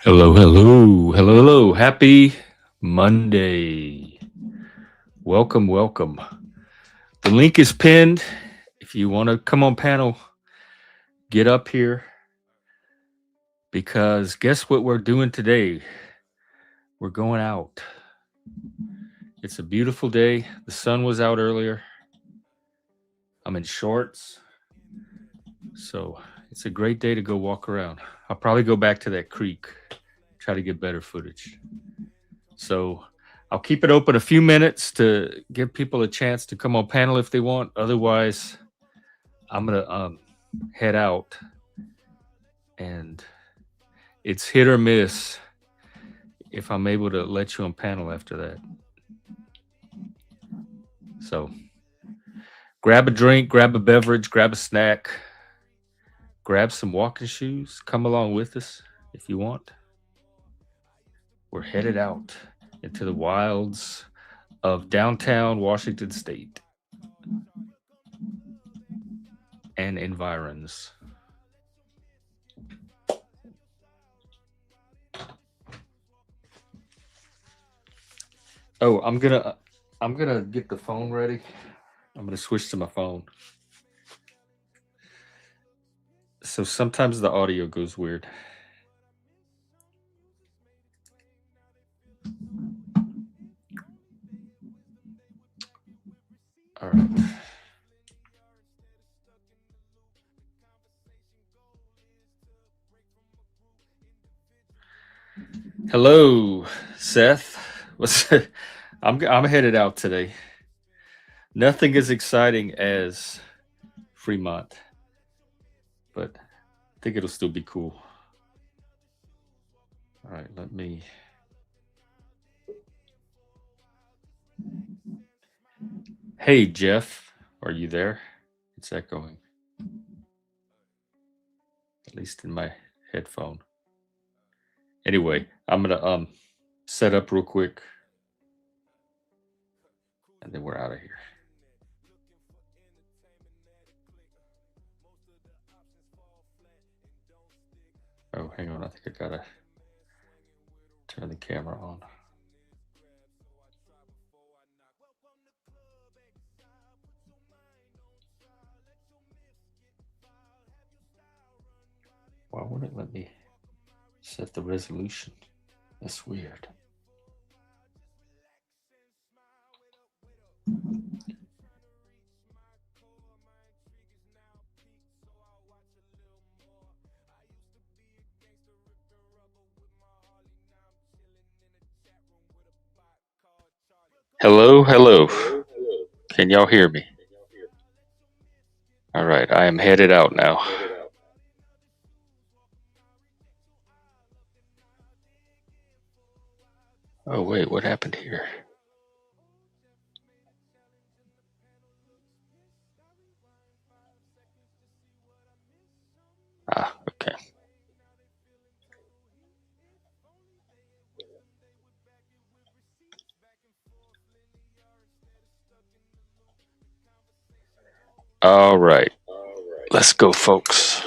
Hello, hello, hello, hello. Happy Monday. Welcome, welcome. The link is pinned. If you want to come on panel, get up here because guess what we're doing today? We're going out. It's a beautiful day. The sun was out earlier. I'm in shorts. So it's a great day to go walk around. I'll probably go back to that creek, try to get better footage. So I'll keep it open a few minutes to give people a chance to come on panel if they want. Otherwise, I'm gonna head out, and it's hit or miss if I'm able to let you on panel after that. So grab a drink, grab a beverage, grab a snack, grab some walking shoes. Come along with us if you want. We're headed out into the wilds of downtown Washington State and environs. Oh, I'm gonna get the phone ready. I'm gonna switch to my phone. So sometimes the audio goes weird. All right. Hello, Seth. What's I'm headed out today. Nothing as exciting as Fremont, but I think it'll still be cool. All right, let me. Hey, Jeff, are you there? It's echoing, at least in my headphone. Anyway, I'm gonna set up real quick, and then we're out of here. Oh, hang on. I think I gotta turn the camera on. Why wouldn't it let me set the resolution? That's weird. Hello, hello. Can y'all hear me? All right, I am headed out now. Oh, wait, what happened here? Ah, okay. All right, let's go, folks.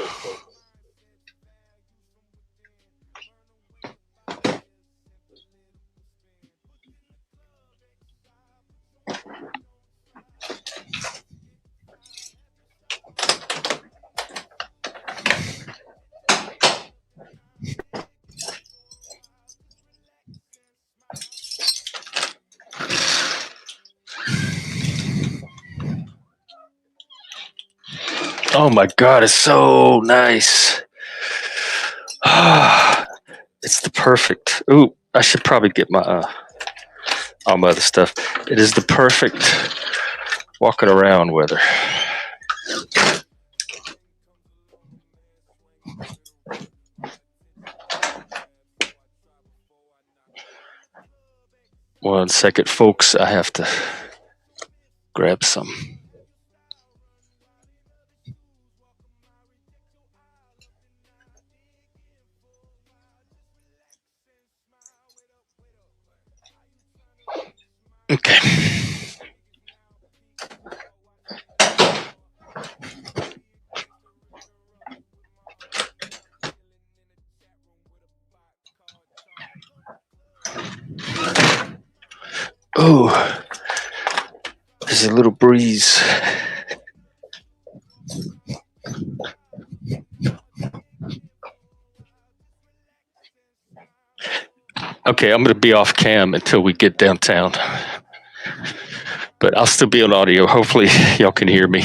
Oh my God, it's so nice. It's the perfect. Ooh, I should probably get my all my other stuff. It is the perfect walking around weather. One second, folks. I have to grab some. Okay. Oh, there's a little breeze. Okay, I'm going to be off cam until we get downtown. But I'll still be on audio. Hopefully, y'all can hear me.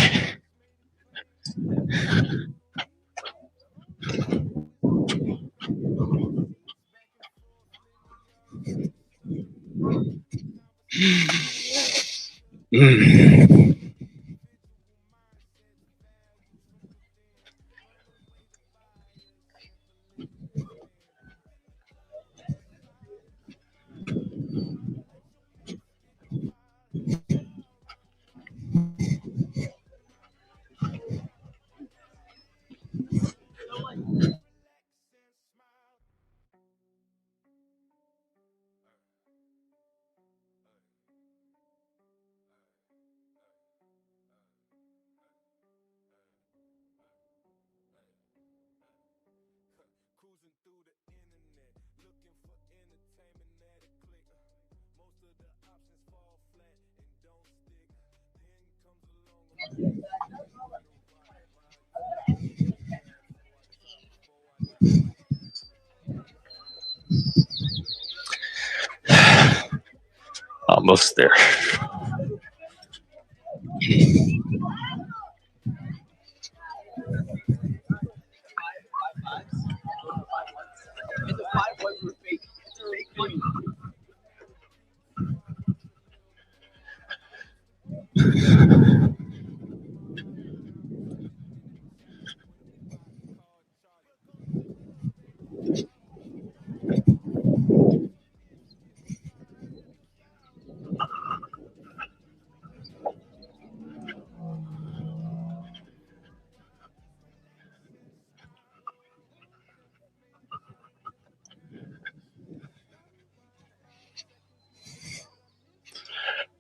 Almost there.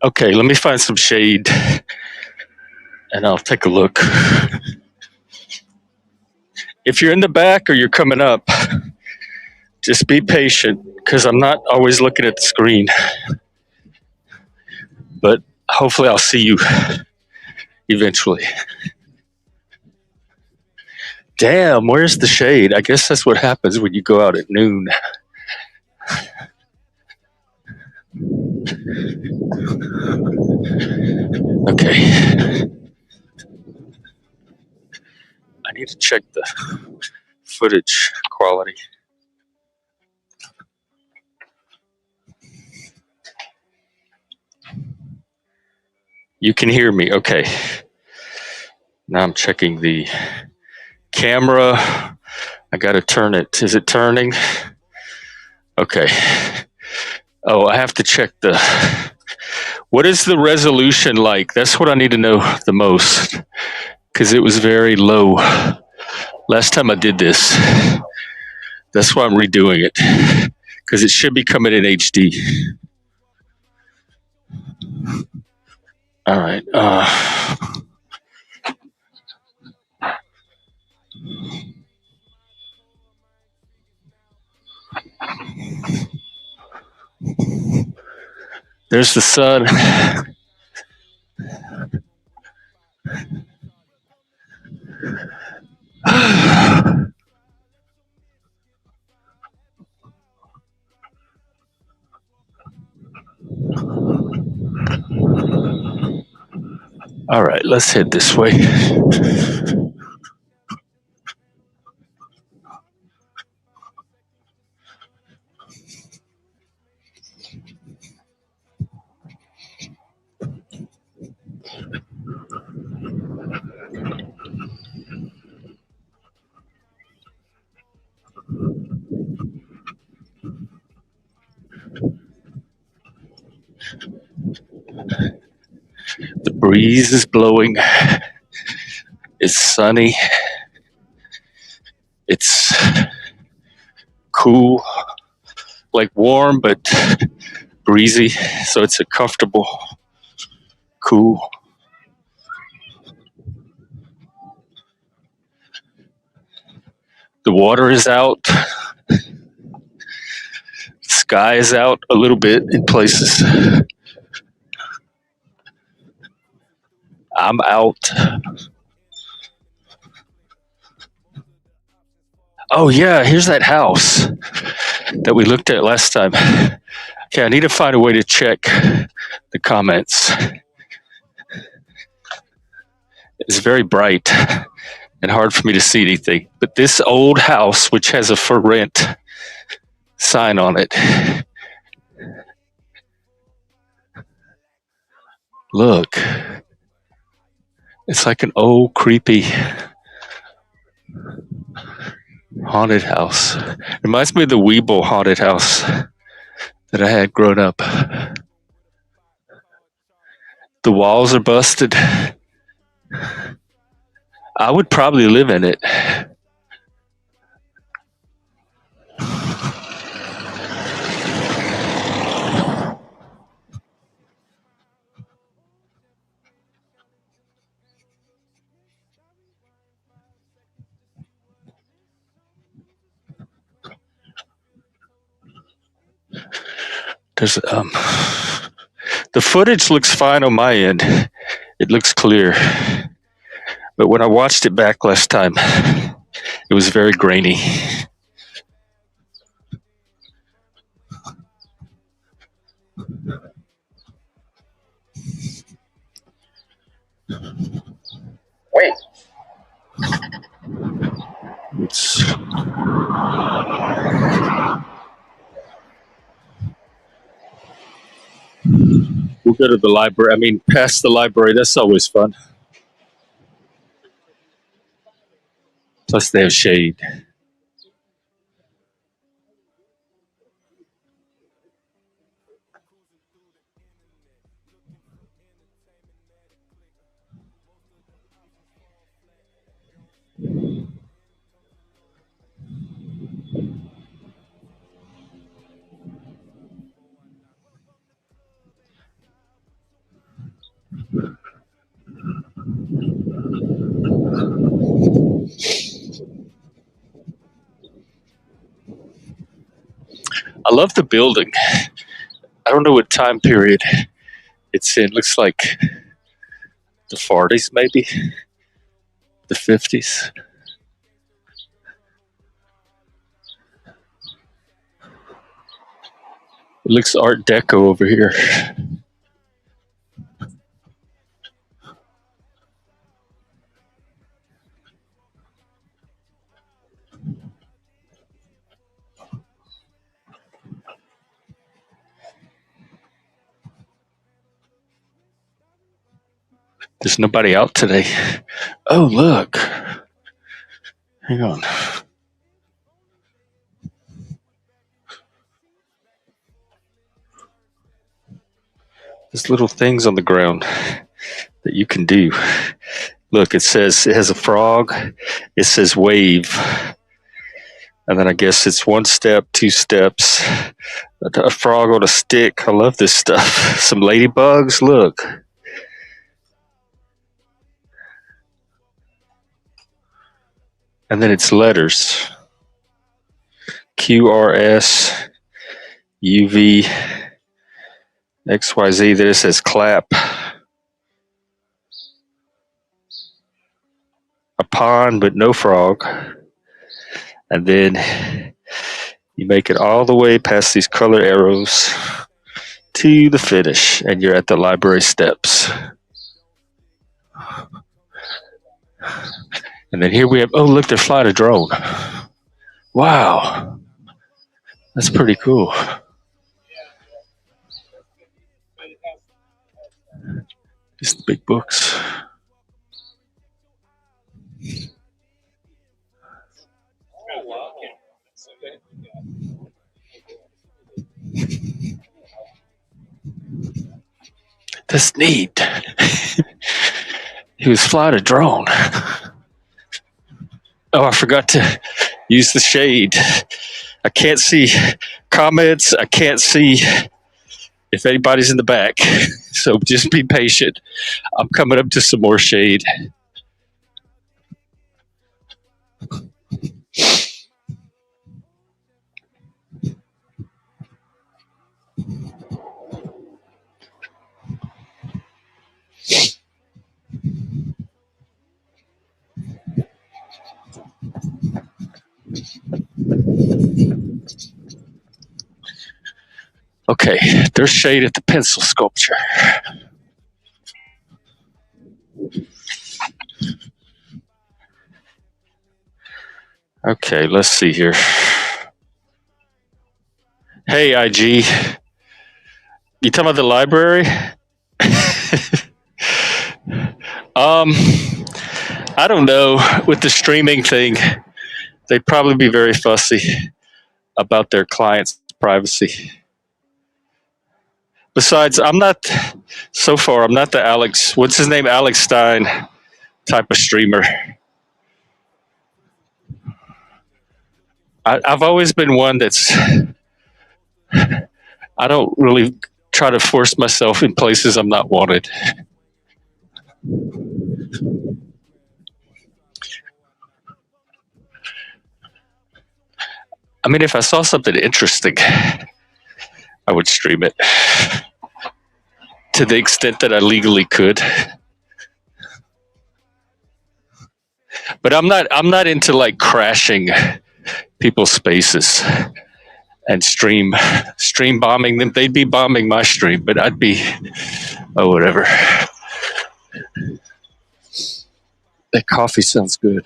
Okay, let me find some shade and I'll take a look. If you're in the back or you're coming up, just be patient because I'm not always looking at the screen. But hopefully, I'll see you eventually. Damn, where's the shade? I guess that's what happens when you go out at noon. Okay. I need to check the footage quality. You can hear me. Okay. Now I'm checking the camera. I got to turn it. Is it turning? Okay. Oh, I have to check the. What is the resolution like? That's what I need to know the most because it was very low last time I did this. That's why I'm redoing it because it should be coming in HD. All right. There's the sun. All right, let's head this way. The breeze is blowing. It's sunny. It's cool, like warm, but breezy. So it's a comfortable, cool. The water is out. The sky is out a little bit in places. I'm out. Oh yeah, here's that house that we looked at last time. Okay, I need to find a way to check the comments. It's very bright and hard for me to see anything. But this old house, which has a for rent sign on it, look, it's like an old creepy haunted house. Reminds me of the Weeble haunted house that I had growing up. The walls are busted. I would probably live in it. There's the footage looks fine on my end. It looks clear. But when I watched it back last time, it was very grainy. Wait. We'll go to the library. I mean, past the library. That's always fun. Plus, they have shade. I love the building. I don't know what time period it's in. Looks like the 40s, maybe the 50s. It looks Art Deco over here. There's nobody out today. Oh, look. Hang on. There's little things on the ground that you can do. Look, it has a frog. It says wave. And then I guess it's 1 step, 2 steps. A frog on a stick. I love this stuff. Some ladybugs. Look. And then it's letters. QRS, UV, XYZ. Then it says clap. A pond, but no frog. And then you make it all the way past these color arrows to the finish, and you're at the library steps. And then here we have, oh, look, they're flying a drone. Wow. That's pretty cool. Just the big books. That's neat. He was flying a drone. Oh, I forgot to use the shade. I can't see comments. I can't see if anybody's in the back. So just be patient. I'm coming up to some more shade. Okay, there's shade at the pencil sculpture. Okay, let's see here. Hey, IG. You talking about the library? um, I don't know. With the streaming thing, they'd probably be very fussy about their clients' privacy. Besides, I'm not the Alex, what's his name? Alex Stein type of streamer. I've always been one I don't really try to force myself in places I'm not wanted. I mean, if I saw something interesting, I would stream it to the extent that I legally could. But I'm not into like crashing people's spaces and stream bombing them. They'd be bombing my stream, but I'd be whatever. That coffee sounds good.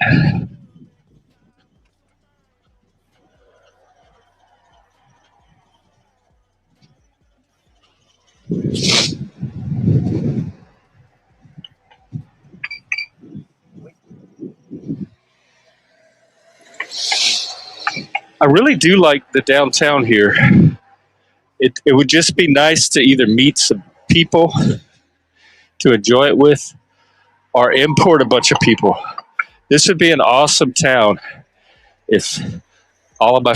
I really do like the downtown here. It would just be nice to either meet some people to enjoy it with or import a bunch of people. This would be an awesome town if all of my.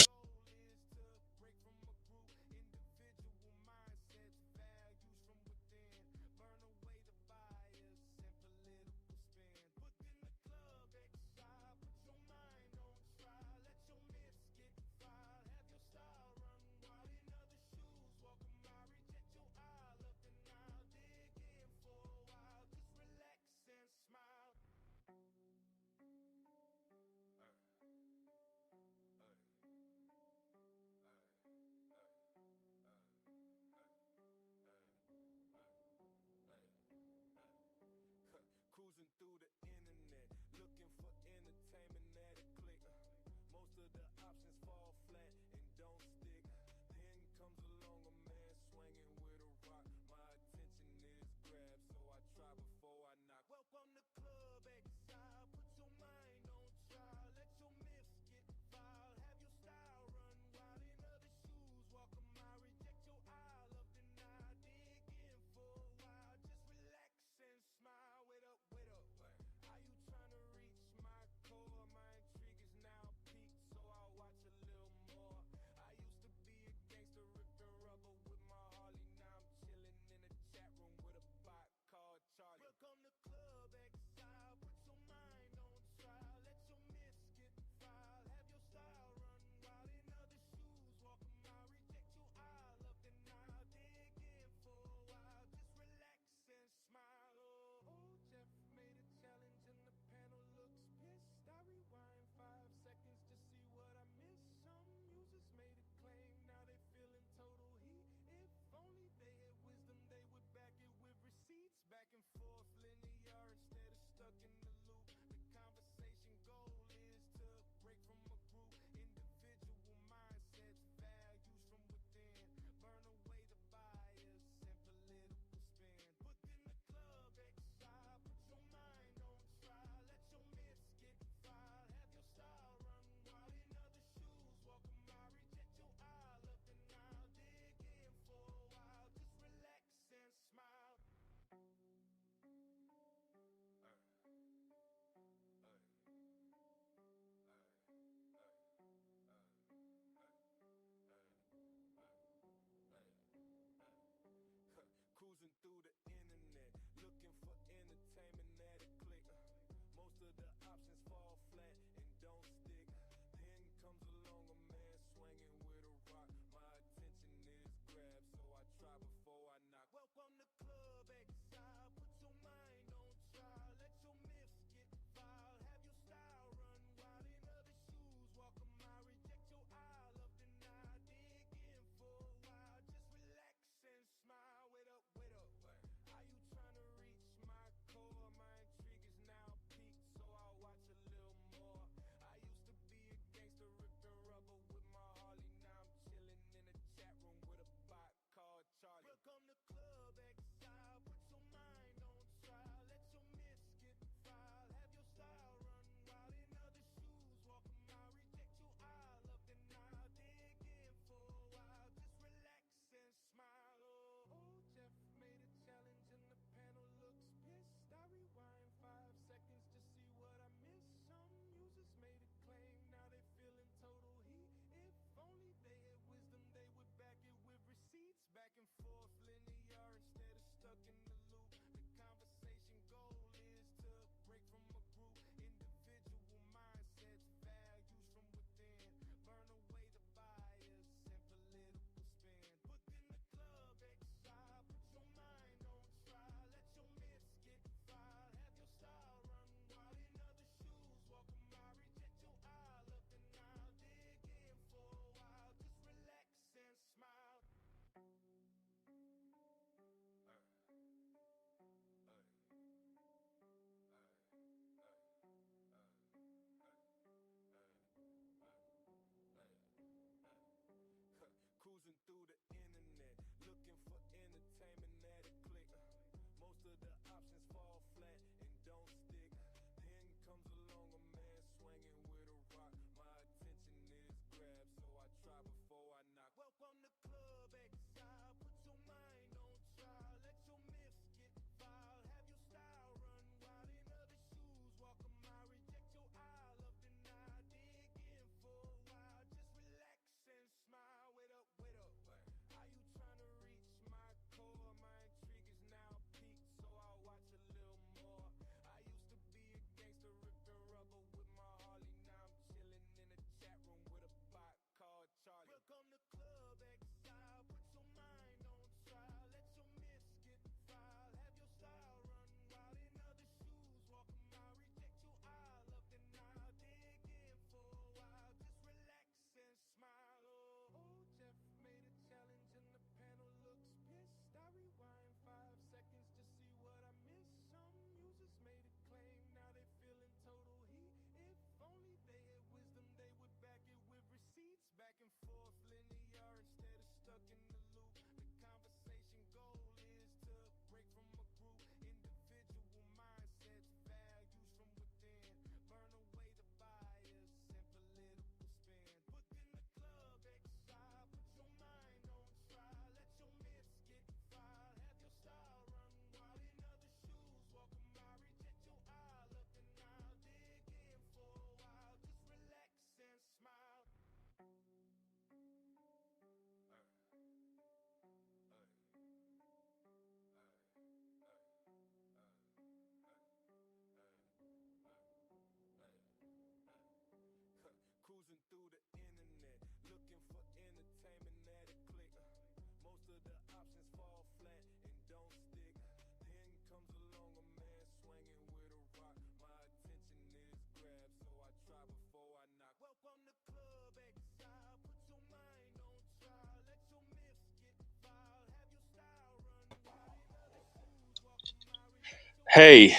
Hey,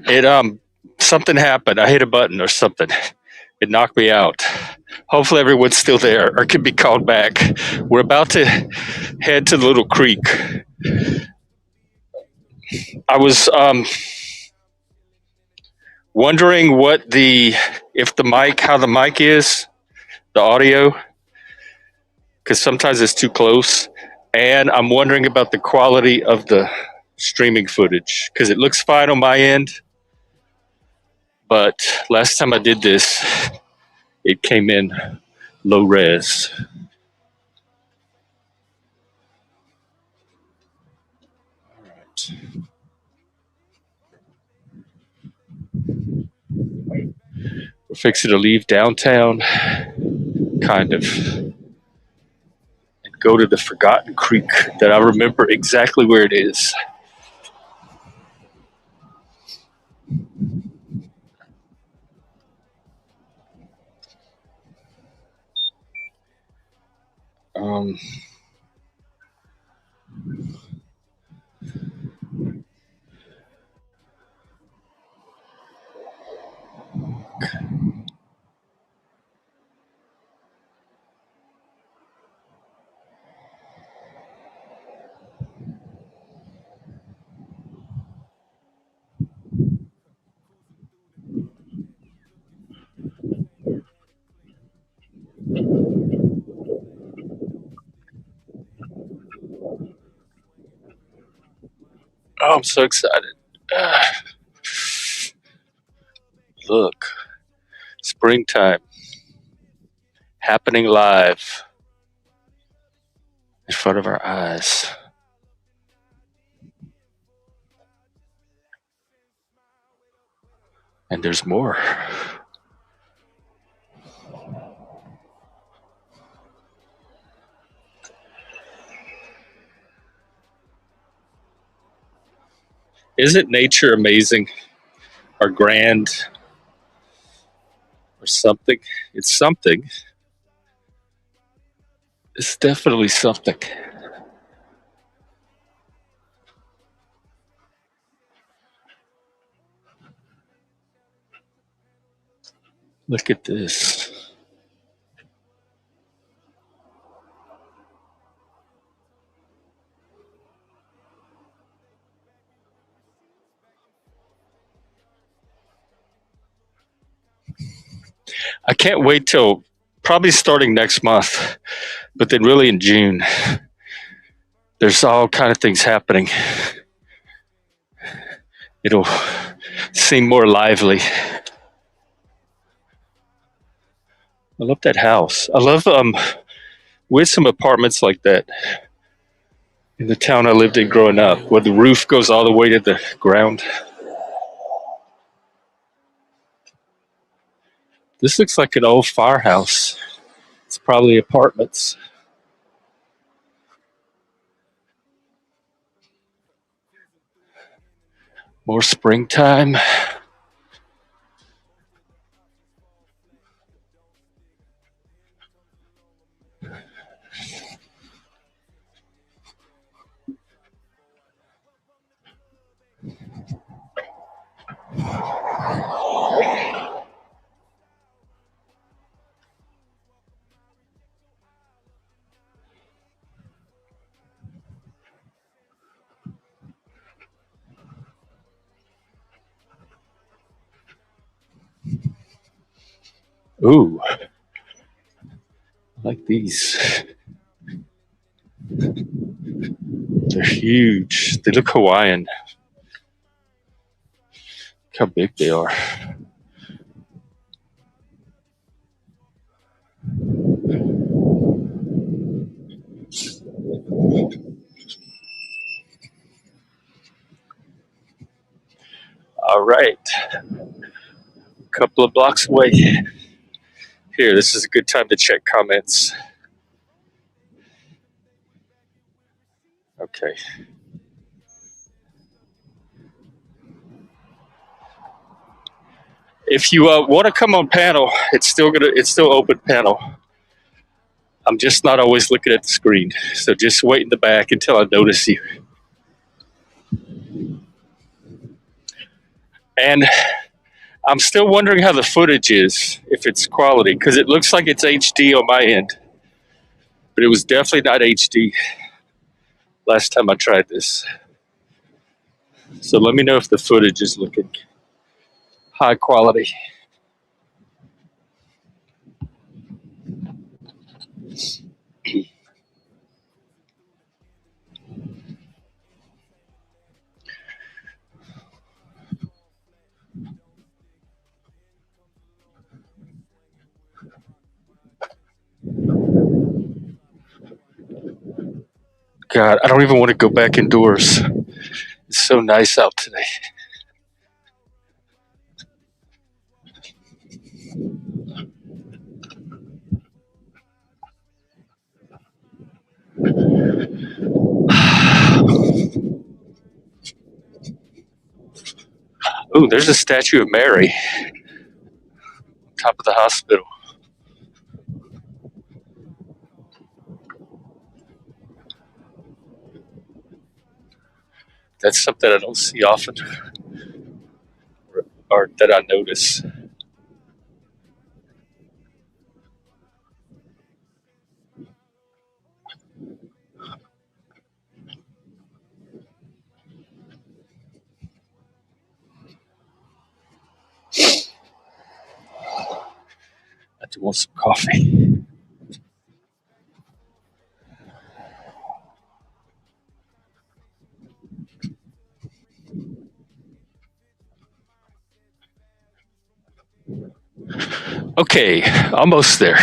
it something happened. I hit a button or something. It knocked me out. Hopefully everyone's still there or can be called back. We're about to head to the little creek. I was wondering what the if the mic how the mic is, the audio, because sometimes it's too close. And I'm wondering about the quality of the streaming footage because it looks fine on my end. But last time I did this, it came in low res. All right. We're fixing to leave downtown, kind of, and go to the forgotten creek that I remember exactly where it is. Um, oh, I'm so excited. Ah, look, springtime happening live. front of our eyes. And there's more. Isn't nature amazing or grand or something? It's something. It's definitely something. Look at this. I can't wait till probably starting next month, but then really in June. There's all kind of things happening. It'll seem more lively. I love that house. I love with some apartments like that in the town I lived in growing up, where the roof goes all the way to the ground. This looks like an old firehouse. It's probably apartments. More springtime. Ooh, I like these. They're huge. They look Hawaiian. Look how big they are. All right. A couple of blocks away. Here, this is a good time to check comments. Okay. If you want to come on panel, it's still open panel. I'm just not always looking at the screen, so just wait in the back until I notice you. And I'm still wondering how the footage is, if it's quality, because it looks like it's HD on my end, but it was definitely not HD last time I tried this. So let me know if the footage is looking high quality. God, I don't even want to go back indoors. It's so nice out today. Oh, there's a statue of Mary on top of the hospital. That's something I don't see often, or that I notice. I do want some coffee. Okay, almost there.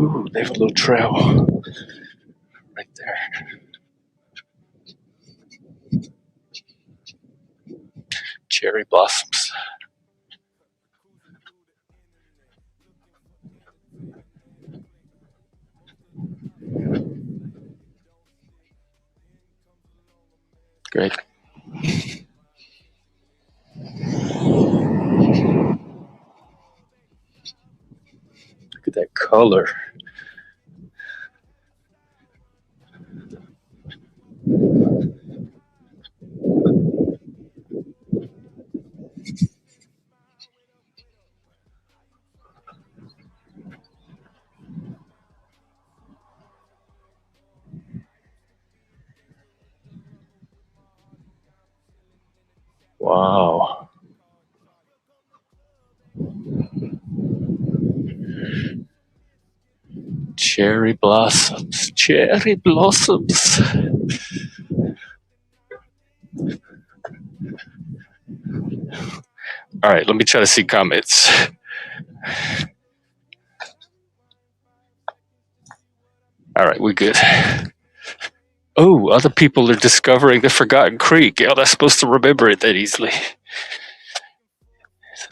Ooh, they have a little trail right there. Cherry blossoms. Great. Look at that color. Wow. Cherry blossoms. Cherry blossoms. All right, let me try to see comments. All right, we're good. Oh, other people are discovering the Forgotten Creek. Yeah, that's supposed to remember it that easily.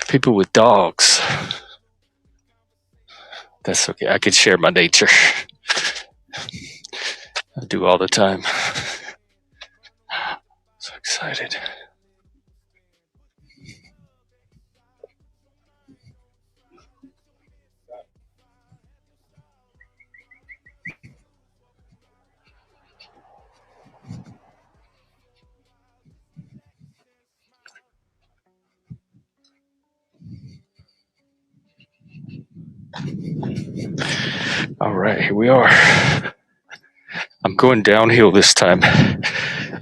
People with dogs. That's okay. I can share my nature. I do all the time. So excited. All right, here we are. I'm going downhill this time.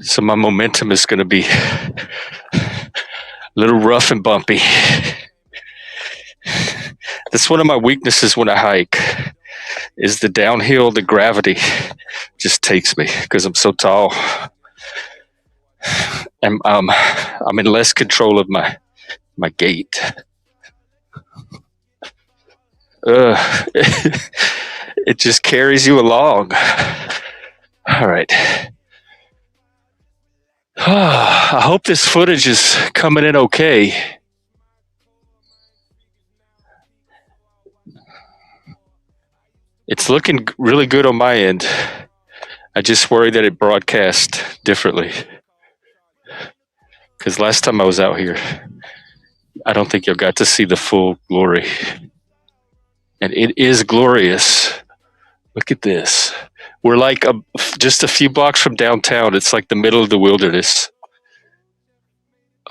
So my momentum is going to be a little rough and bumpy. That's one of my weaknesses when I hike is the downhill, the gravity just takes me because I'm so tall. And I'm in less control of my gait. It just carries you along. All right. I hope this footage is coming in okay. It's looking really good on my end. I just worry that it broadcast differently. Because last time I was out here, I don't think you got to see the full glory. And it is glorious. Look at this. We're like just a few blocks from downtown. It's like the middle of the wilderness.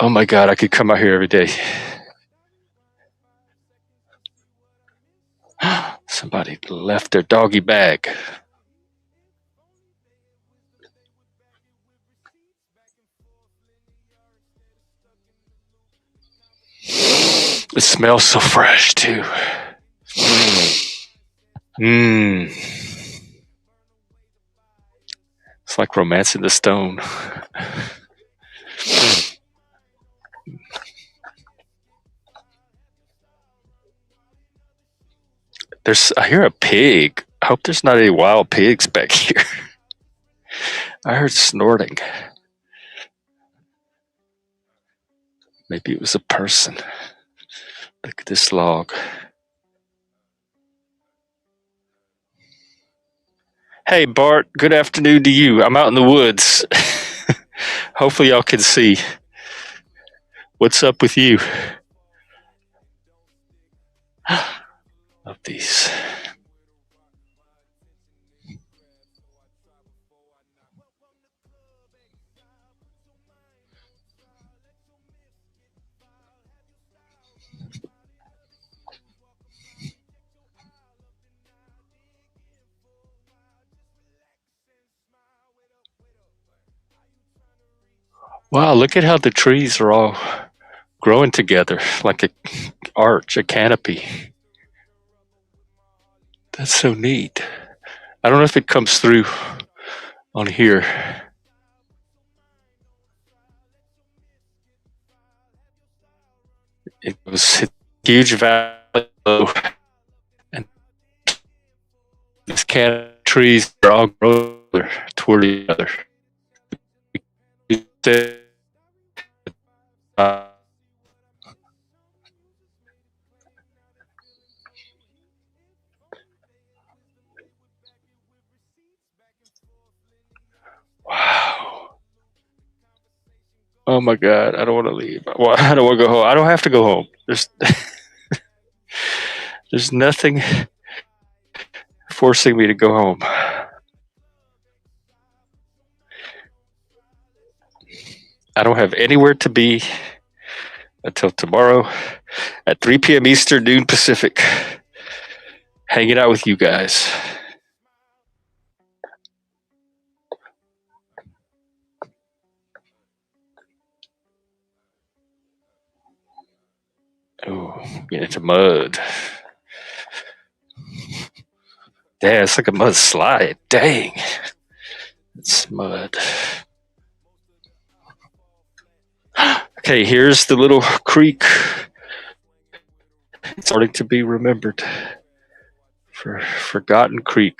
Oh my God, I could come out here every day. Somebody left their doggy bag. It smells so fresh too. It's like Romance in the Stone. I hear a pig. I hope there's not any wild pigs back here. I heard snorting. Maybe it was a person. Look at this log. Hey, Bart, good afternoon to you. I'm out in the woods. Hopefully y'all can see. What's up with you? Love these. Wow, look at how the trees are all growing together like a arch, a canopy. That's so neat. I don't know if it comes through on here. It was a huge valley and These can trees are all growing toward each other. Wow. Oh my God. I don't want to leave. Well, I don't want to go home. I don't have to go home. There's nothing forcing me to go home. I don't have anywhere to be until tomorrow at 3 p.m. Eastern, noon Pacific, hanging out with you guys. Oh, getting into mud. Yeah, it's like a mud slide. Dang. It's mud. Okay, here's the little creek. It's starting to be remembered. Forgotten Creek.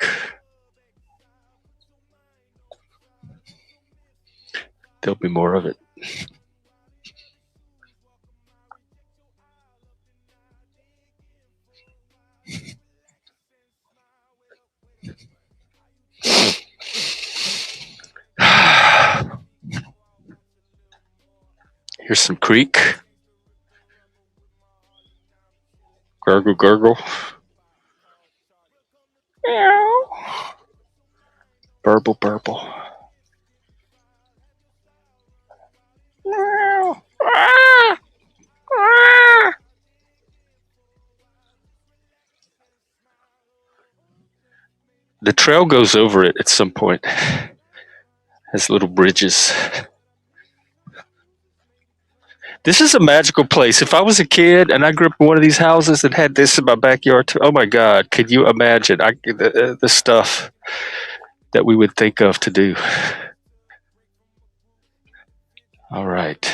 There'll be more of it. Here's some creek. Gurgle, gurgle. Meow. Burble, burble. Meow. Ah! Ah! The trail goes over it at some point. Has little bridges. This is a magical place. If I was a kid and I grew up in one of these houses and had this in my backyard, too, oh my God, could you imagine the stuff that we would think of to do? All right.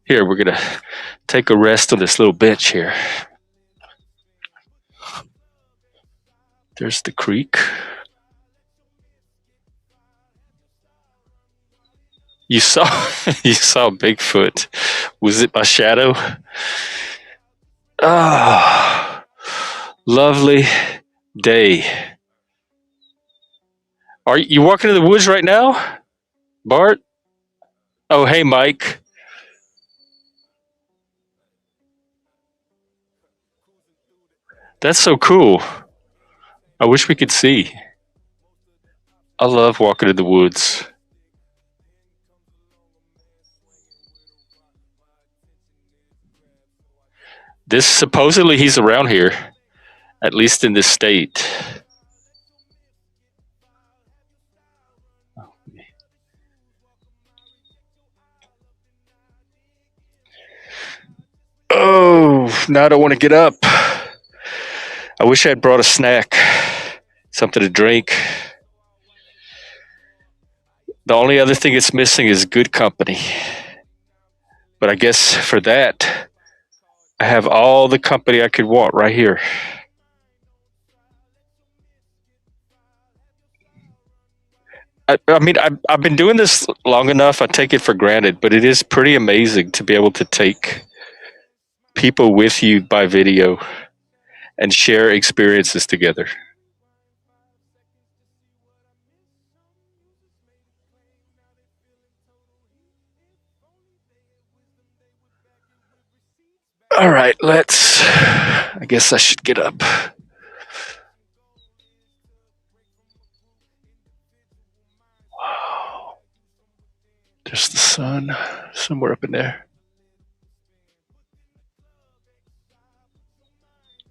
Here, we're going to take a rest on this little bench here. There's the creek. You saw Bigfoot. Was it my shadow? Ah, lovely day. Are you walking in the woods right now, Bart? Oh, hey, Mike. That's so cool. I wish we could see. I love walking in the woods. This supposedly he's around here, at least in this state. Oh, now I don't want to get up. I wish I had brought a snack, something to drink. The only other thing it's missing is good company. But I guess for that, I have all the company I could want right here. I mean, I've been doing this long enough. I take it for granted, but it is pretty amazing to be able to take people with you by video and share experiences together. All right, I guess I should get up. Wow. There's the sun somewhere up in there.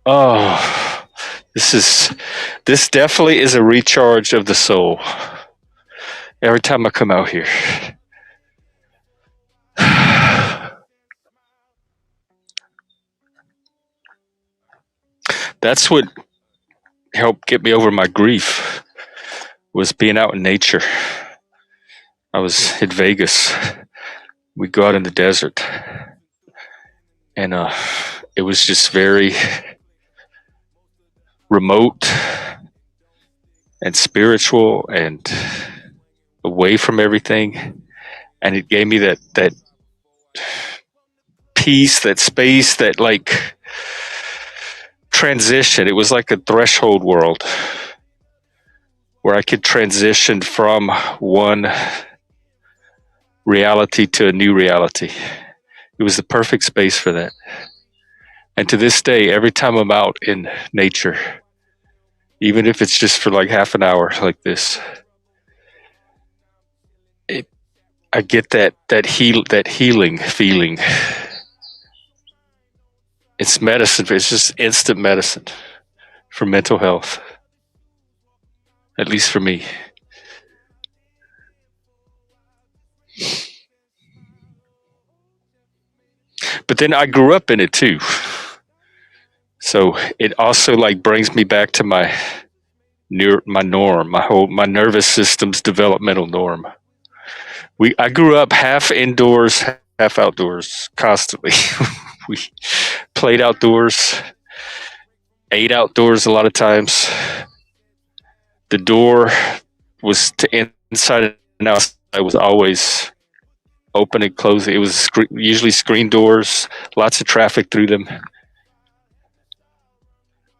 Oh, this definitely is a recharge of the soul. Every time I come out here. That's what helped get me over my grief, was being out in nature. I was in Vegas. We go out in the desert, and it was just very remote, and spiritual and away from everything. And it gave me that peace, that space, that like transition. It was like a threshold world where I could transition from one reality to a new reality. It was the perfect space for that. And to this day, every time I'm out in nature, even if it's just for like half an hour like this, it, I get that healing feeling. It's medicine. It's just instant medicine for mental health, at least for me. But then I grew up in it too. So it also like brings me back to my norm, my nervous system's developmental norm. I grew up half indoors, half outdoors, constantly. We played outdoors, ate outdoors a lot of times. The door was to inside and outside was always open and closing. It was usually screen doors, lots of traffic through them.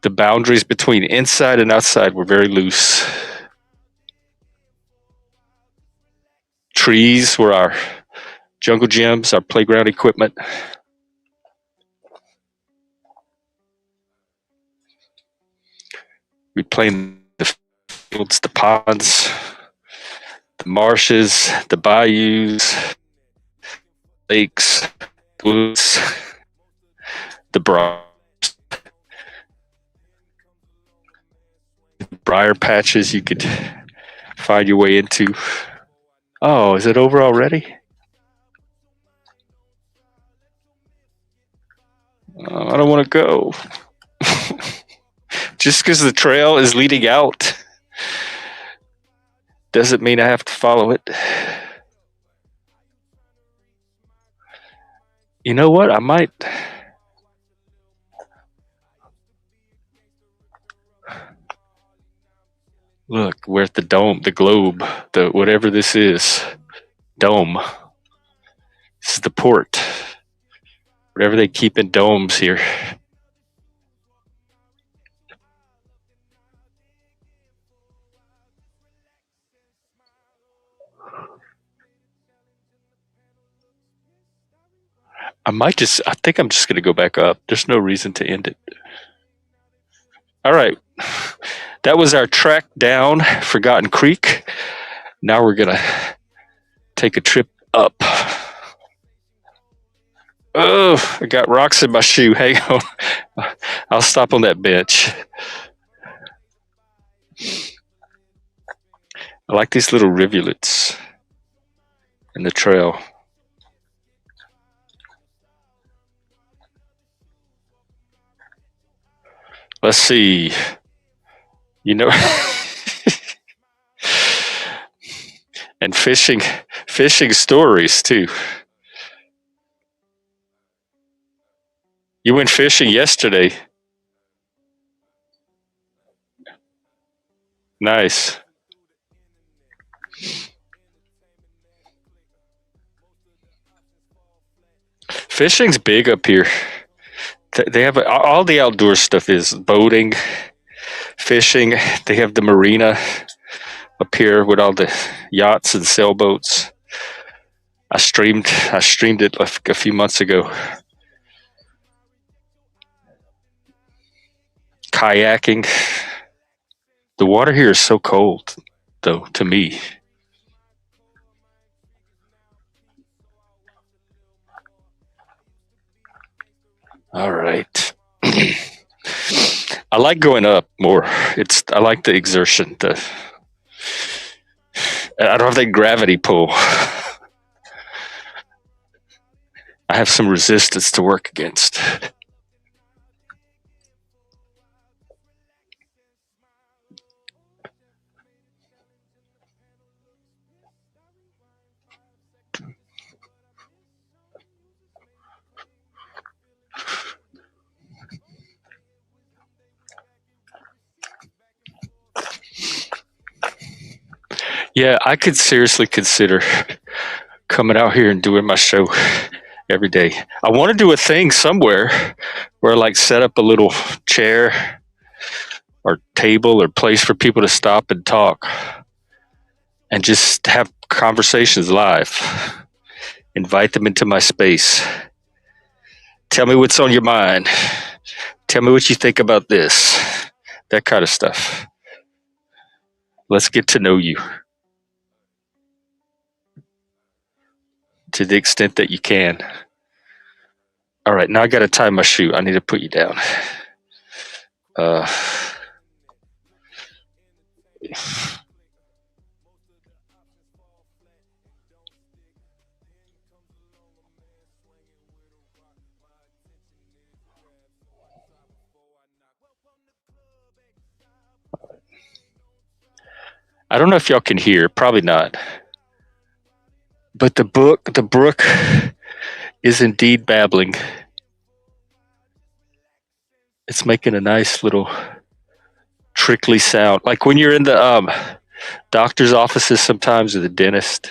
The boundaries between inside and outside were very loose. Trees were our jungle gyms, our playground equipment. We played in the fields, the ponds, the marshes, the bayous, lakes, the woods, the briar patches you could find your way into. Oh, is it over already? I don't want to go. Just because the trail is leading out doesn't mean I have to follow it. You know what? I might. Look, we're at the dome, the globe, the whatever this is. Dome. This is the port. Whatever they keep in domes here. I think I'm just going to go back up. There's no reason to end it. All right. That was our trek down Forgotten Creek. Now we're going to take a trip up. Oh, I got rocks in my shoe. Hang on. I'll stop on that bench. I like these little rivulets in the trail. Let's see. You know, and fishing stories too. You went fishing yesterday. Nice. Fishing's big up here. They have all the outdoor stuff is boating, fishing. They have the marina up here with all the yachts and sailboats. I streamed it a few months ago. Kayaking. The water here is so cold, though, to me. All right. I like going up more. I like the exertion. I don't have that gravity pull. I have some resistance to work against. Yeah, I could seriously consider coming out here and doing my show every day. I want to do a thing somewhere where I like set up a little chair or table or place for people to stop and talk and just have conversations live. Invite them into my space. Tell me what's on your mind. Tell me what you think about this. That kind of stuff. Let's get to know you to the extent that you can. All right, now I got to tie my shoe. I need to put you down. Uh, I don't know if y'all can hear, probably not. But the brook is indeed babbling. It's making a nice little trickly sound. Like when you're in the doctor's offices sometimes or the dentist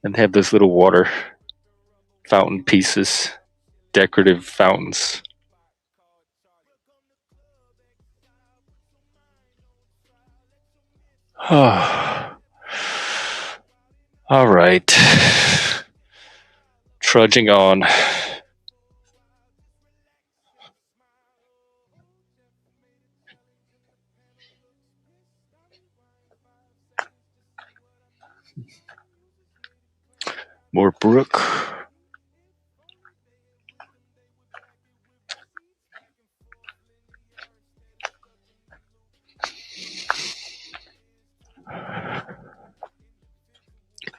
and they have those little water fountain pieces, decorative fountains. All right. Trudging on. More brook.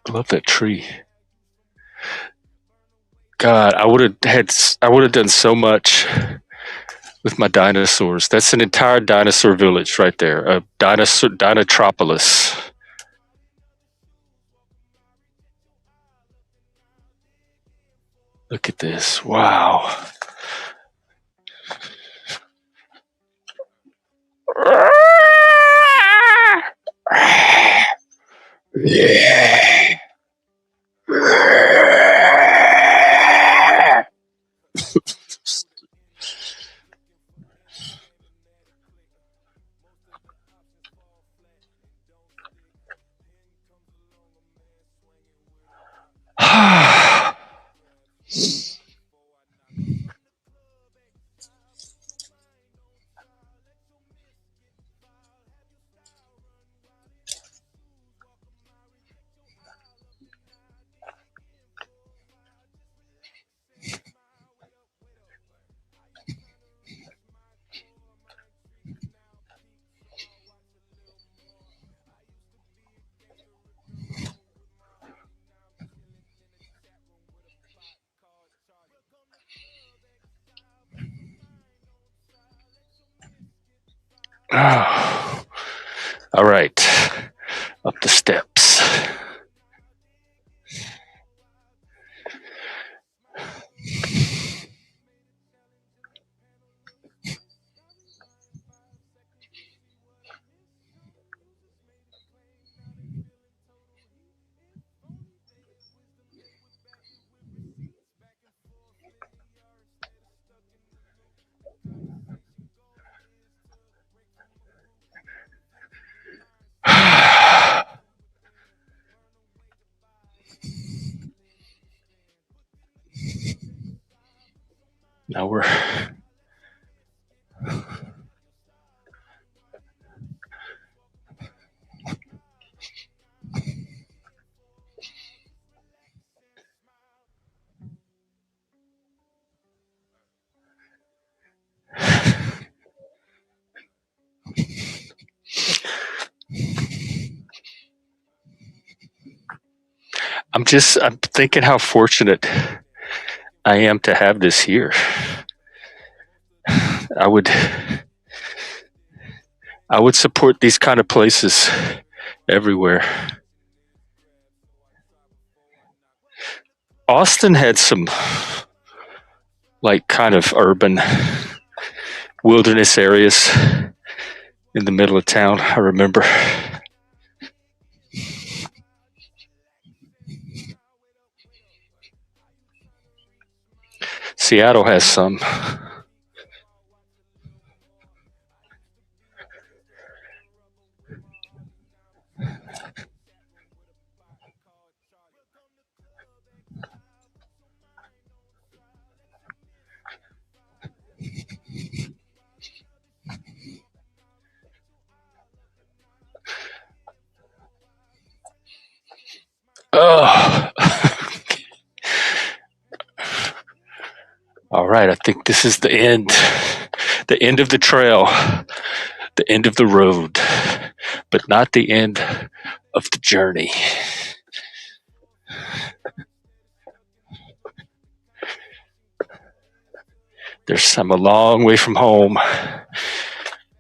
I love that tree. God, I would have done so much with my dinosaurs. That's an entire dinosaur village right there. A dinotropolis. Look at this. Wow. Oh. All right. Up the steps. Now we're I'm thinking how fortunate I am to have this here. I would support these kind of places everywhere. Austin had some like kind of urban wilderness areas in the middle of town, I remember. Seattle has some. Oh. All right, I think this is the end of the trail, the end of the road, but not the end of the journey. I'm a long way from home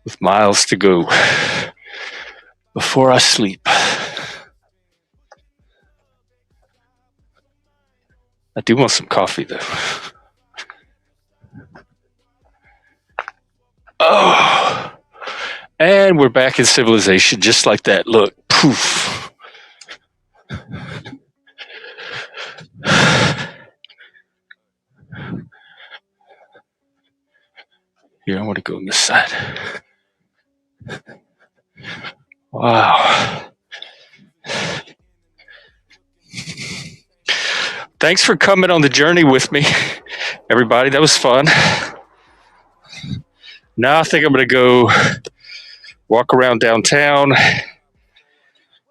with miles to go before I sleep. I do want some coffee though. Oh, and we're back in civilization just like that. Look, poof. Here, I want to go on this side. Wow. Thanks for coming on the journey with me, everybody. That was fun. Now I think I'm going to go walk around downtown and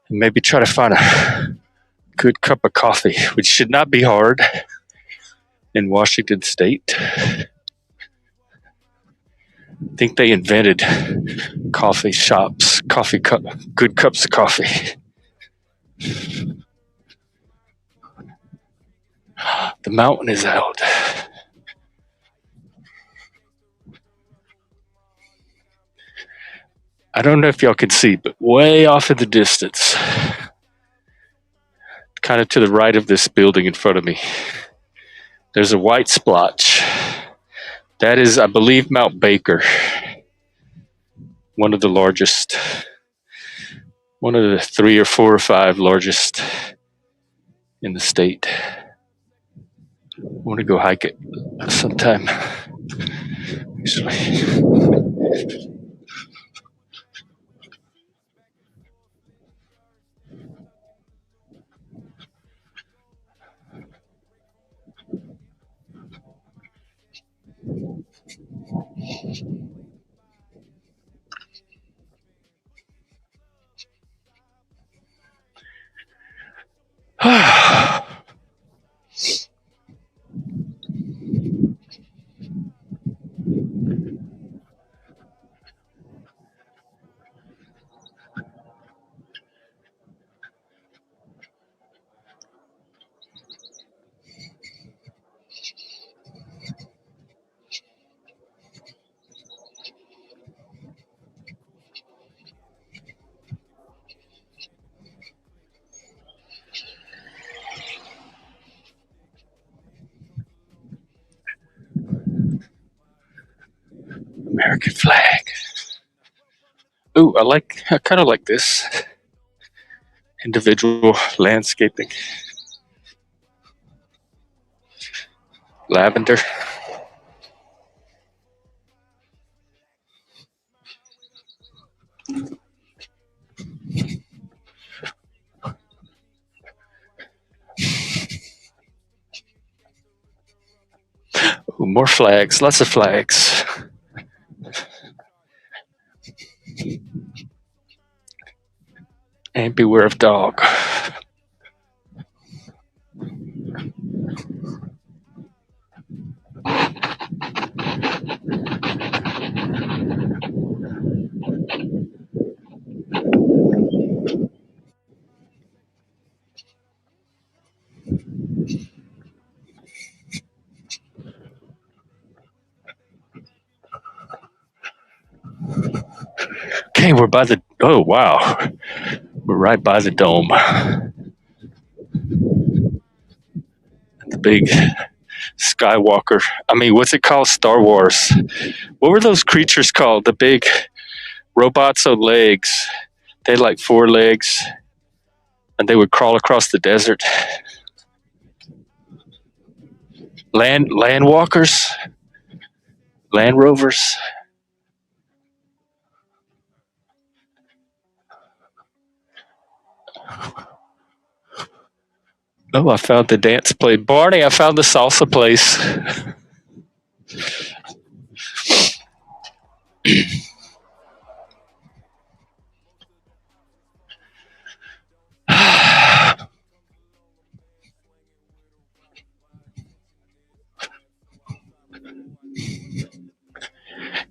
maybe try to find a good cup of coffee, which should not be hard in Washington State. I think they invented coffee shops, good cups of coffee. The mountain is out. I don't know if y'all can see, but way off in the distance, kind of to the right of this building in front of me, there's a white splotch. That is, I believe, Mount Baker, one of the largest, one of the 3 or 4 or 5 largest in the state. I want to go hike it sometime. Actually. American flag. Ooh, I kind of like this. Individual landscaping. Lavender. Ooh, more flags, lots of flags. And beware of dog. Okay, we're by the, oh wow. We're right by the dome. The big Skywalker. I mean, what's it called? Star Wars. What were those creatures called? The big robots on legs. They had like 4 legs and they would crawl across the desert. Land walkers, Land Rovers. Oh, I found the dance place. Barney, I found the salsa place.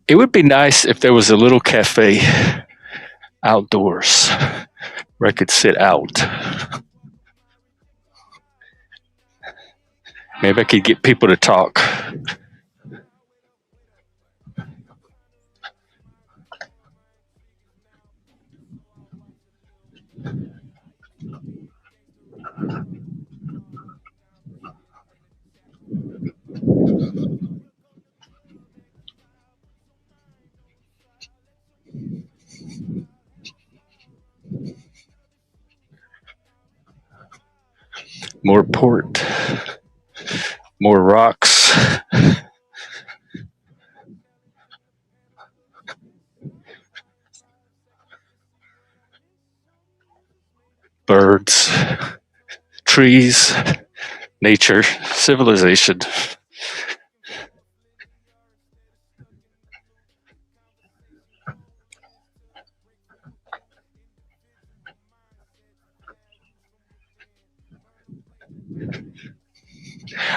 It would be nice if there was a little cafe outdoors where I could sit out. Maybe I could get people to talk. More port, more rocks. Birds, trees, nature, civilization.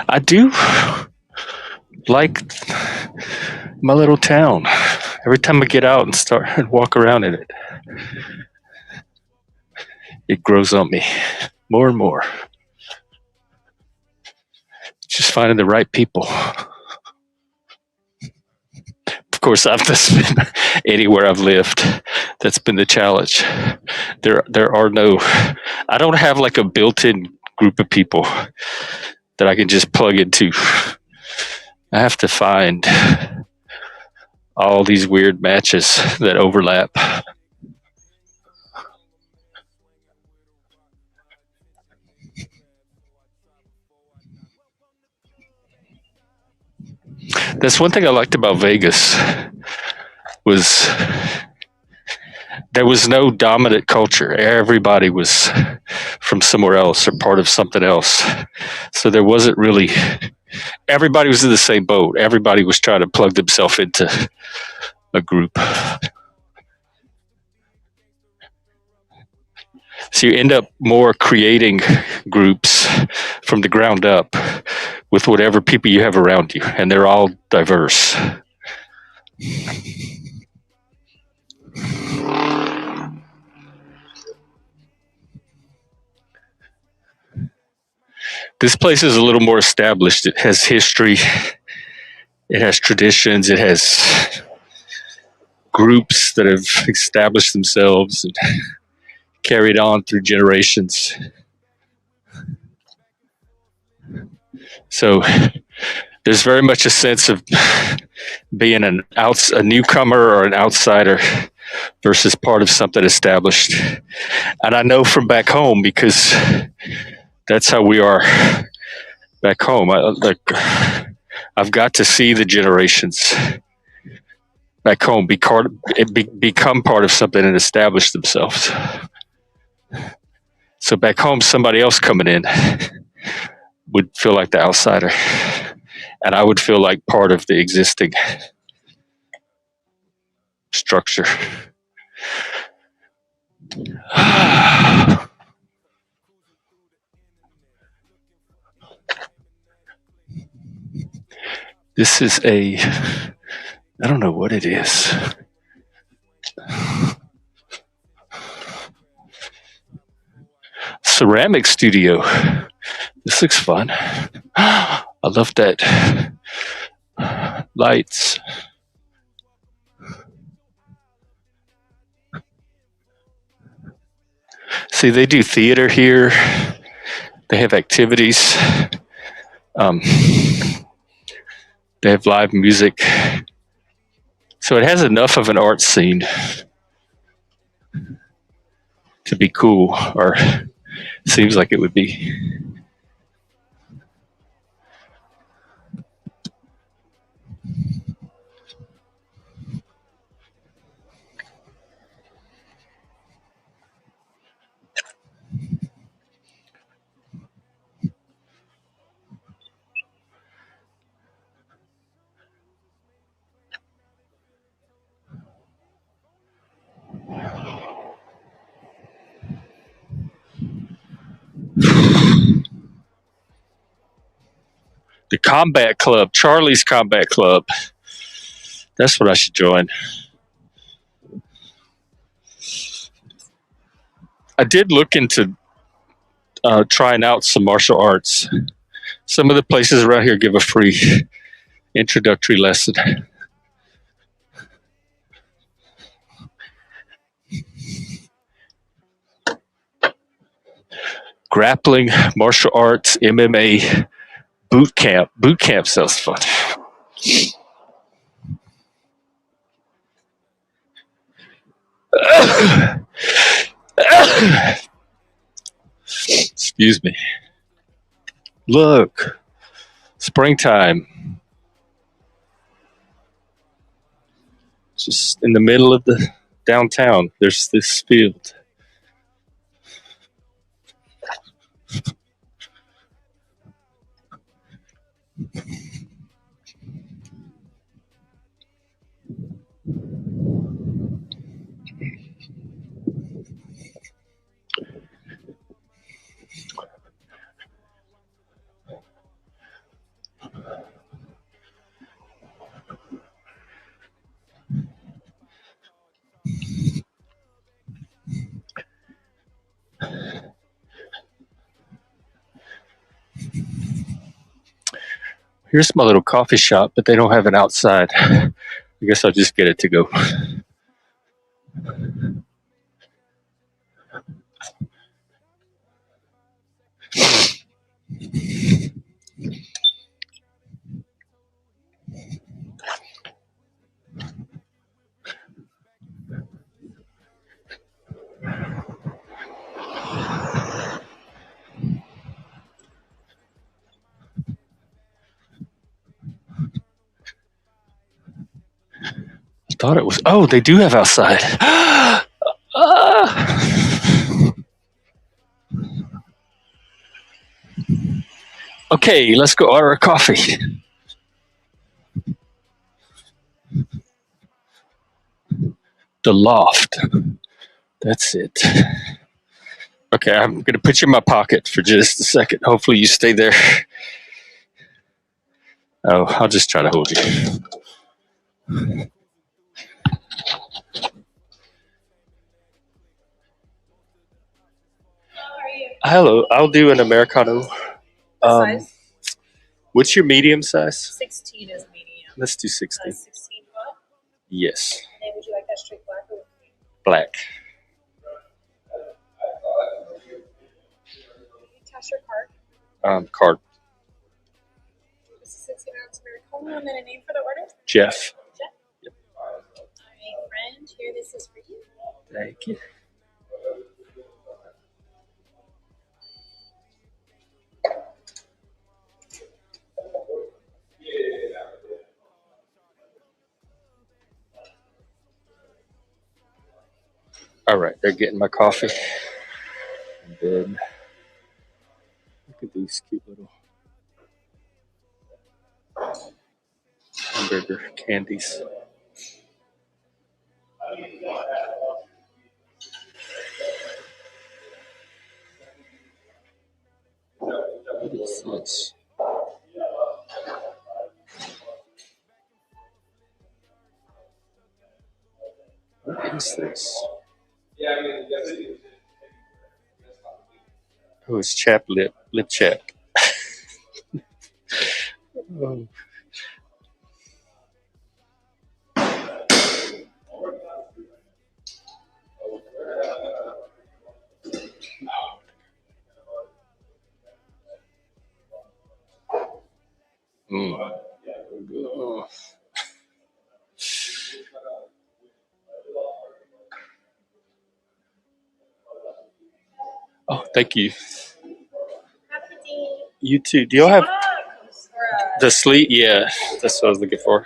I do like my little town. Every time I get out and start and walk around in it, it grows on me more and more. Just finding the right people. Of course, I've just been anywhere I've lived. That's been the challenge. There are no. I don't have like a built-in group of people that I can just plug into. I have to find all these weird matches that overlap. That's one thing I liked about Vegas was there was no dominant culture. Everybody was from somewhere else or part of something else. So there wasn't really everybody was in the same boat. Everybody was trying to plug themselves into a group. So you end up more creating groups from the ground up with whatever people you have around you, and they're all diverse. This place is a little more established. It has history, it has traditions, it has groups that have established themselves and carried on through generations. So there's very much a sense of being a newcomer or an outsider versus part of something established. And I know from back home because that's how we are back home. I've got to see the generations back home become part of something and establish themselves. So back home, somebody else coming in would feel like the outsider, and I would feel like part of the existing structure. This is I don't know what it is. Ceramic studio. This looks fun. I love that. Lights. See, they do theater here. They have activities. They have live music. So it has enough of an art scene to be cool, or seems like it would be. The Combat Club, Charlie's Combat Club. That's what I should join. I did look into trying out some martial arts. Some of the places around here give a free introductory lesson. Grappling, martial arts, MMA, boot camp. Boot camp sounds fun. Excuse me. Look, springtime. Just in the middle of the downtown, there's this field. Here's my little coffee shop, but they don't have it outside. I guess I'll just get it to go. I thought it was. Oh, they do have outside. Okay, let's go order a coffee. The Loft. That's it. Okay, I'm going to put you in my pocket for just a second. Hopefully you stay there. Oh, I'll just try to hold you. Hello, I'll do an Americano. Size? What's your medium size? 16 is medium. Let's do 16. 16 foot. Yes. And would you like that straight black or Black. cash your card? Card. This is 16 ounce Americano, and then a name for the order? Jeff. Jeff? Yep. All right, friend, here this is for you. Thank you. All right, they're getting my coffee. And then look at these cute little hamburger candies. What is this? What is this? Oh, it's chap lip chap. Oh. Oh. Oh, thank you. You too. Do y'all have the sleep? Yeah, that's what I was looking for.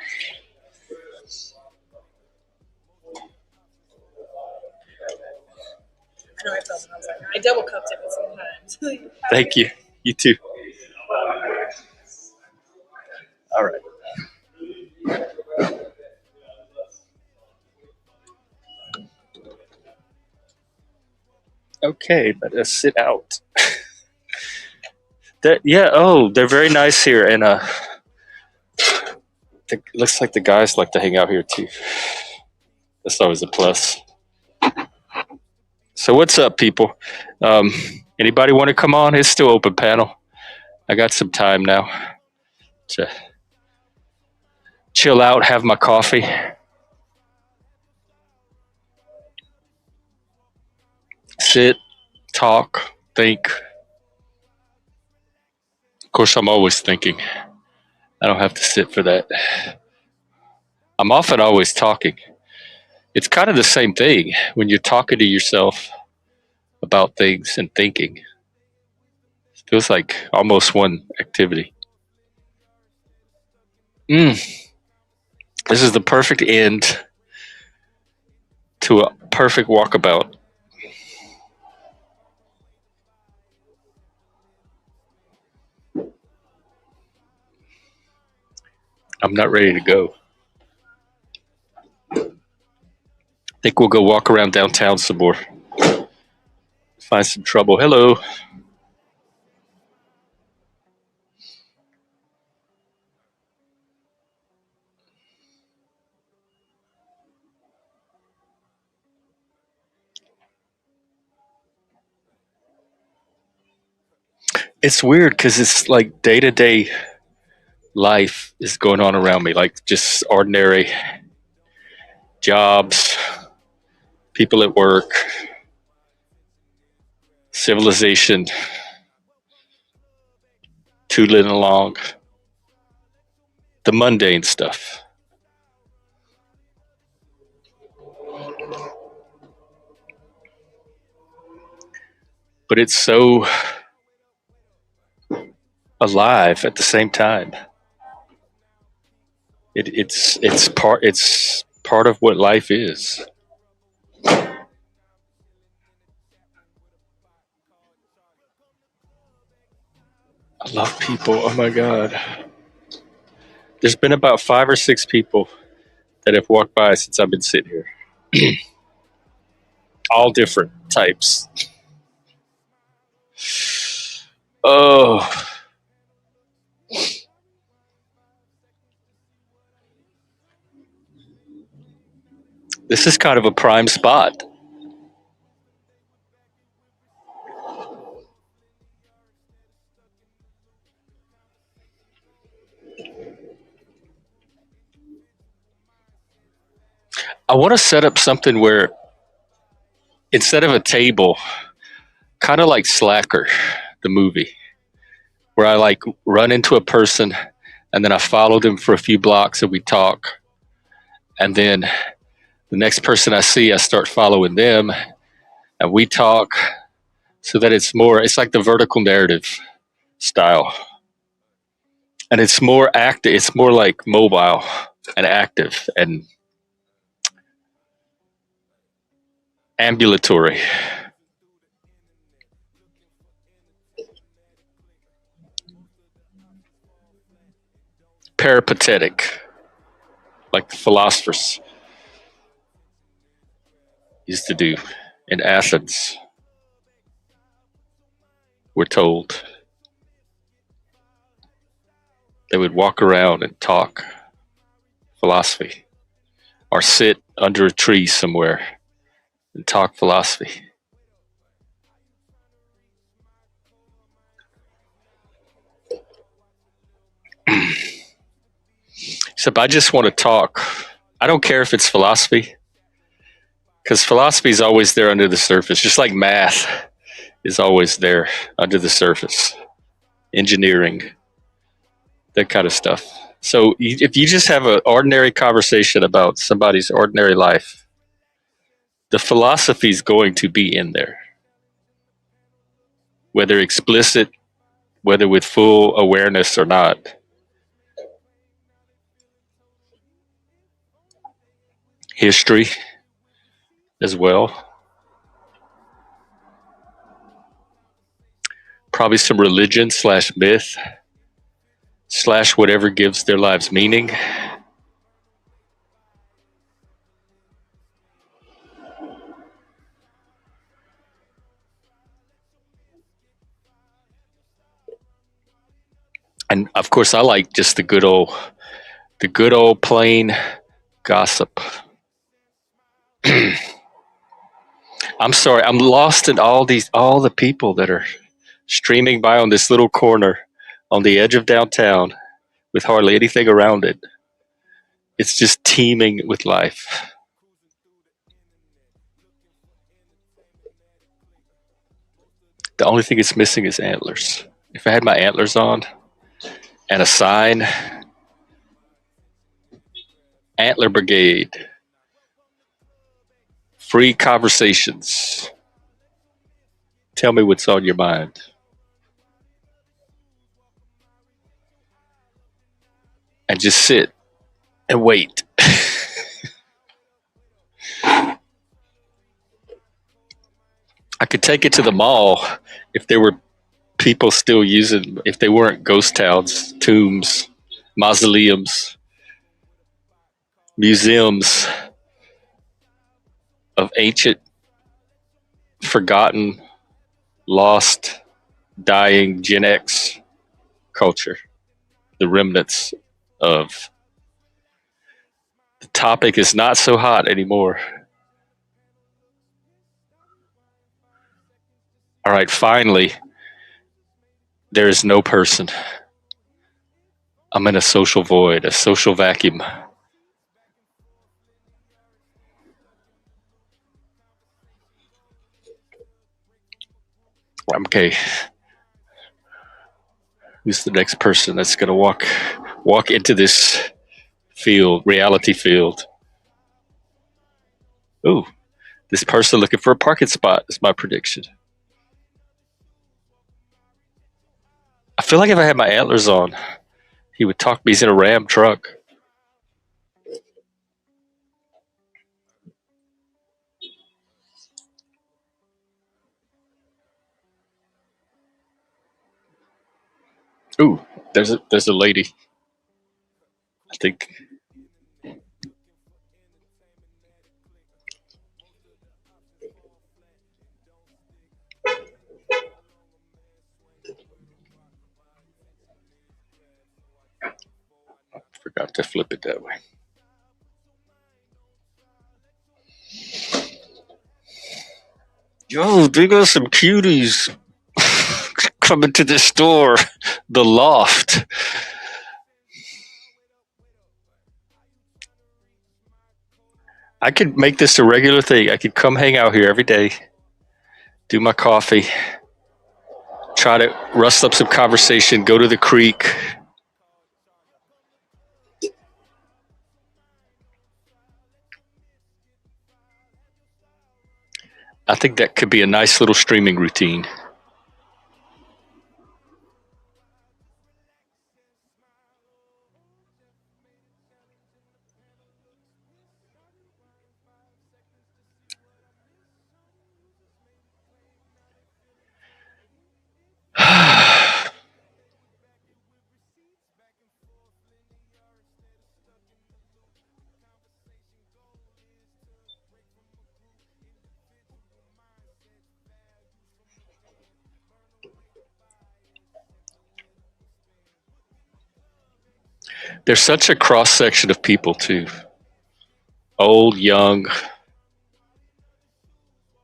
I know I felt it. I was like, I double cupped it sometimes. Thank you. You too. All right. Okay, let us sit out. Yeah. Oh, they're very nice here, and it looks like the guys like to hang out here too. That's always a plus. So what's up, people? Um, Anybody want to come on? It's still open panel. I got some time now to chill out, have my coffee, sit, talk, think. Of course, I'm always thinking. I don't have to sit for that. I'm often always talking. It's kind of the same thing when you're talking to yourself about things and thinking. It feels like almost one activity. This is the perfect end to a perfect walkabout. I'm not ready to go. I think we'll go walk around downtown some more. Find some trouble. Hello. It's weird because it's like day to day life is going on around me, like just ordinary jobs, people at work, civilization, tootling along, the mundane stuff. But it's so alive at the same time. It's part of what life is. I love people. Oh my god. There's been about 5 or 6 people that have walked by since I've been sitting here. All different types. Oh, this is kind of a prime spot. I want to set up something where instead of a table, kind of like Slacker, the movie, where I like run into a person and then I follow them for a few blocks and we talk. And then the next person I see, I start following them and we talk so that it's like the vertical narrative style. And it's more active, it's more like mobile and active and ambulatory. Peripatetic, like the philosophers used to do in Athens, we're told. They would walk around and talk philosophy or sit under a tree somewhere and talk philosophy. Except I just want to talk. I don't care if it's philosophy, because philosophy is always there under the surface, just like math is always there under the surface, engineering, that kind of stuff. So if you just have an ordinary conversation about somebody's ordinary life, the philosophy is going to be in there, whether explicit, whether with full awareness or not. History as well. Probably some religion slash myth slash whatever gives their lives meaning. And of course, I like just the good old plain gossip. I'm sorry, I'm lost in all the people that are streaming by on this little corner on the edge of downtown with hardly anything around it. It's just teeming with life. The only thing it's missing is antlers. If I had my antlers on and a sign, Antler Brigade, free conversations. Tell me what's on your mind. And just sit and wait. I could take it to the mall if there were people still using, if they weren't ghost towns, tombs, mausoleums, museums of ancient, forgotten, lost, dying Gen X culture, the remnants of. The topic is not so hot anymore. All right, finally, there is no person. I'm in a social void, a social vacuum. Okay, who's the next person that's going to walk into this reality field? Ooh, this person looking for a parking spot is my prediction. I feel like if I had my antlers on, he would talk me. He's in a Ram truck. Ooh, there's a lady. I think. I forgot to flip it that way. Yo, they got some cuties coming to the store, the loft. I could make this a regular thing. I could come hang out here every day, do my coffee, try to rust up some conversation, go to the creek. I think that could be a nice little streaming routine. There's such a cross section of people, too. Old, young,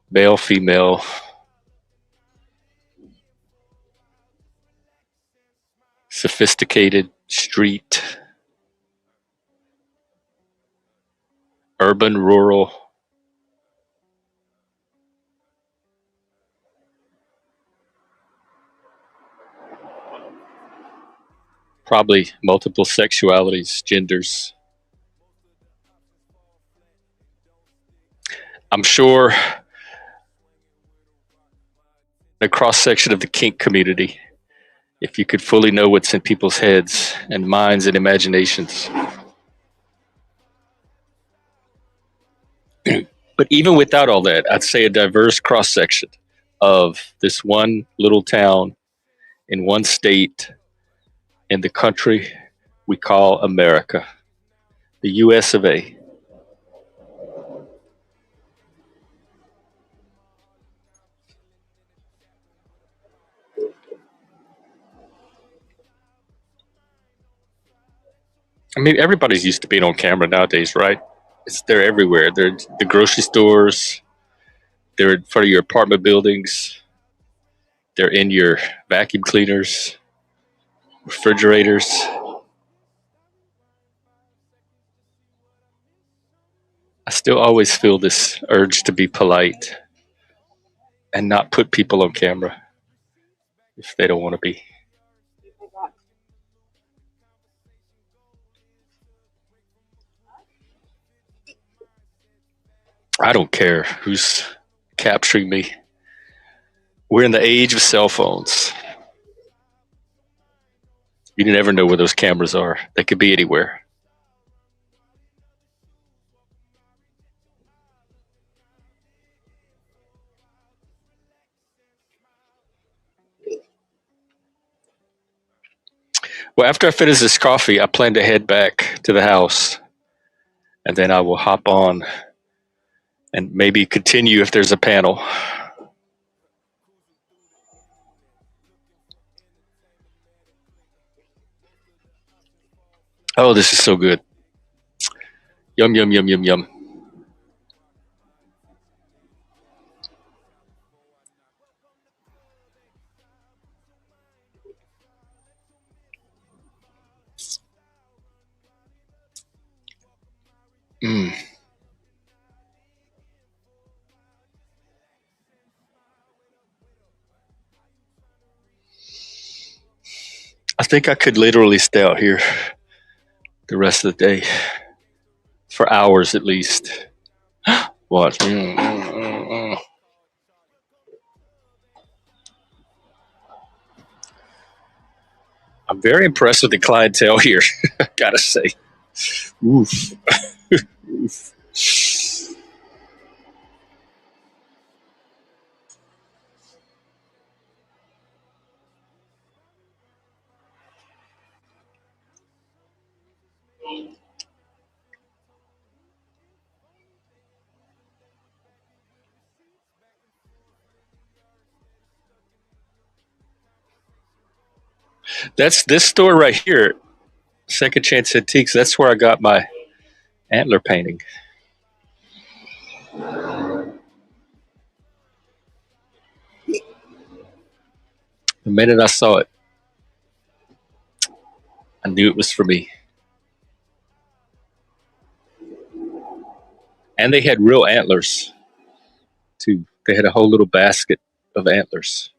male, female. Sophisticated, street, urban, rural. Probably multiple sexualities, genders. I'm sure a cross section of the kink community, if you could fully know what's in people's heads and minds and imaginations. But even without all that, I'd say a diverse cross section of this one little town in one state in the country we call America, the US of A. I mean, everybody's used to being on camera nowadays, right? They're everywhere. They're at the grocery stores. They're in front of your apartment buildings. They're in your vacuum cleaners, refrigerators. I still always feel this urge to be polite and not put people on camera if they don't want to be. I don't care who's capturing me. We're in the age of cell phones. You never know where those cameras are. They could be anywhere. Well, after I finish this coffee, I plan to head back to the house, and then I will hop on and maybe continue if there's a panel. Oh, this is so good. Yum, yum, yum, yum, yum. Mm. I think I could literally stay out here the rest of the day, for hours at least. What? I'm very impressed with the clientele here, I gotta say. Oof. Oof. That's this store right here, Second Chance Antiques. That's where I got my antler painting. The minute I saw it, I knew it was for me. And they had real antlers too. They had a whole little basket of antlers.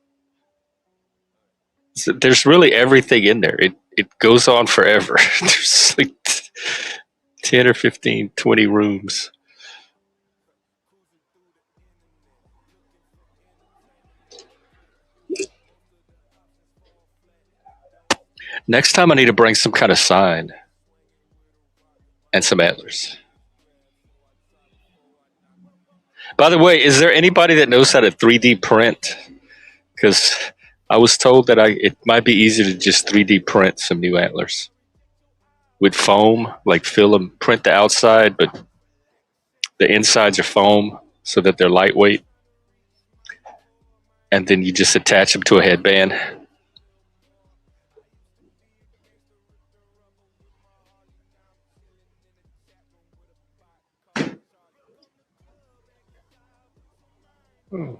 So there's really everything in there. It goes on forever. There's like 10 or 15, 20 rooms. Next time I need to bring some kind of sign and some antlers. By the way, is there anybody that knows how to 3D print? Because I was told that it might be easy to just 3D print some new antlers with foam, like fill them, print the outside, but the insides are foam so that they're lightweight, and then you just attach them to a headband. Hmm.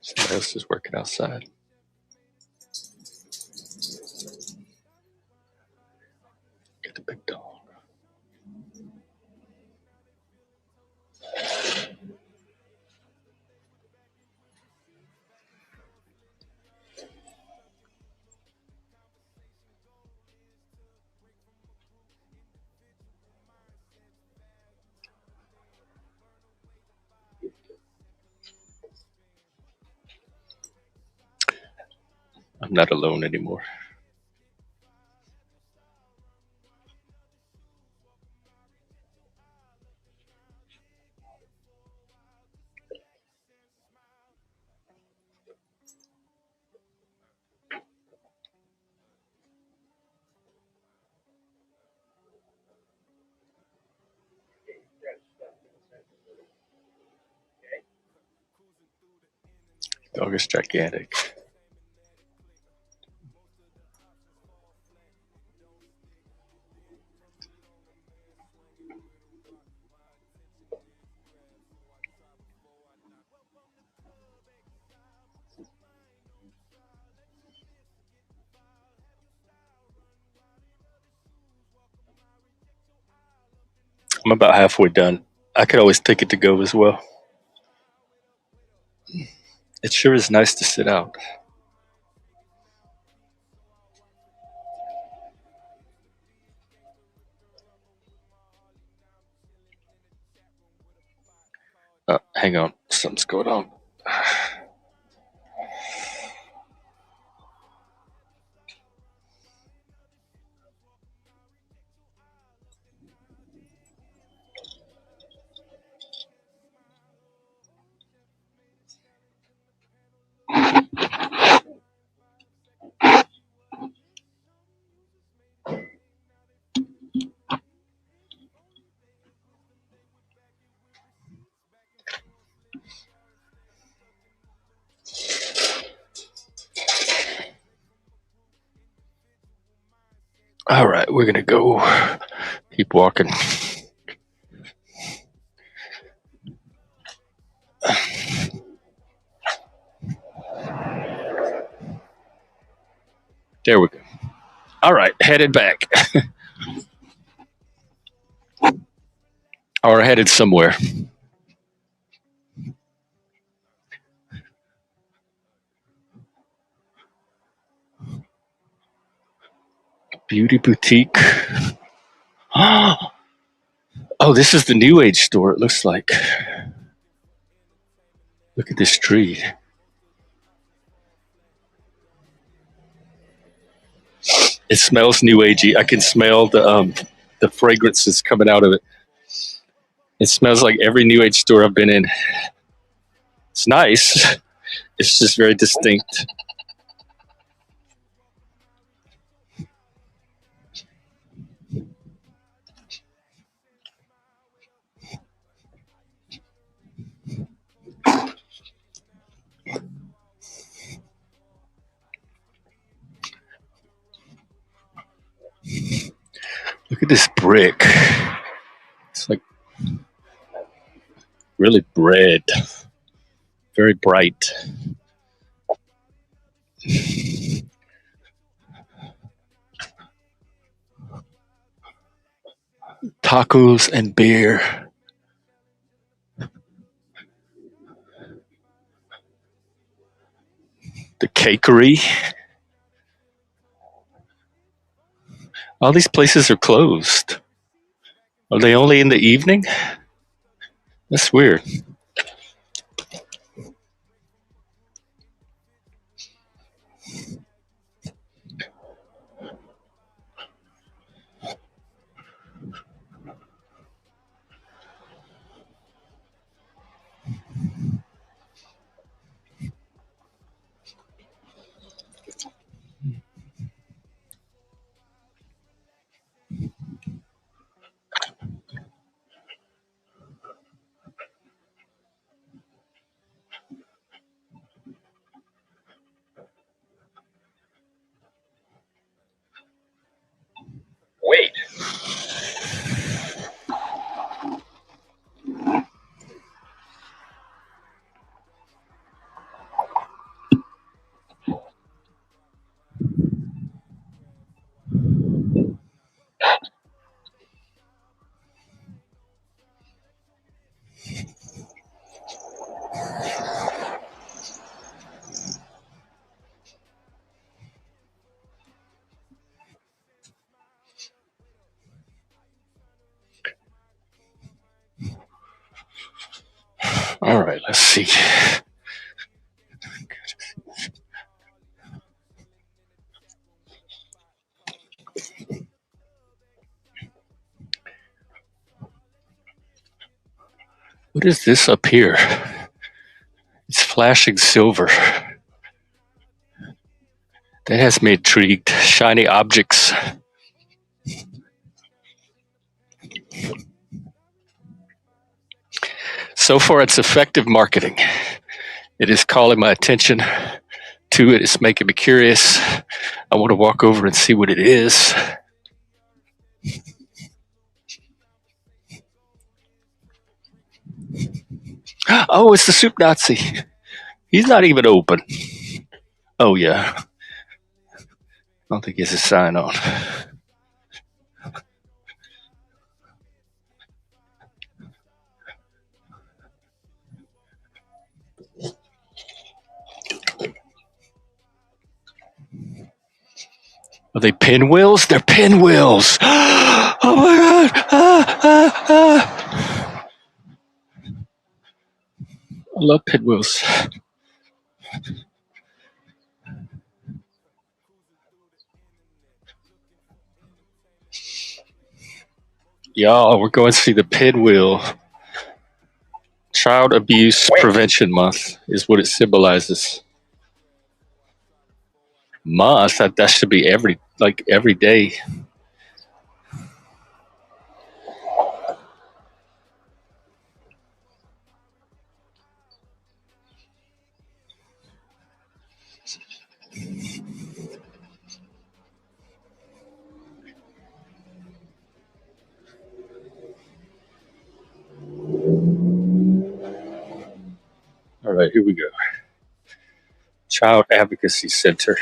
Somebody else is working outside. Get the big dog. I'm not alone anymore. Dog is gigantic. I'm about halfway done. I could always take it to go as well. It sure is nice to sit out. Hang on, something's going on. All right, we're gonna go. Keep walking. There we go. All right, headed back. Or headed somewhere. Beauty boutique. Oh, this is the New Age store, it looks like. Look at this tree. It smells New Agey. I can smell the fragrances coming out of it. It smells like every New Age store I've been in. It's nice. It's just very distinct. Look at this brick. It's like really red, very bright. Tacos and beer. The cakery. All these places are closed. Are they only in the evening? That's weird. Wait. All right, let's see. What is this up here? It's flashing silver. That has me intrigued. Shiny objects. So far, it's effective marketing. It is calling my attention to it. It's making me curious. I want to walk over and see what it is. Oh, it's the soup Nazi. He's not even open. Oh, yeah. I don't think he has a sign on. Are they pinwheels? They're pinwheels. Oh my God. I love pinwheels. Y'all, we're going to see the pinwheel. Child Abuse Prevention Month is what it symbolizes. Month? That should be every day. All right, here we go. Child Advocacy Center.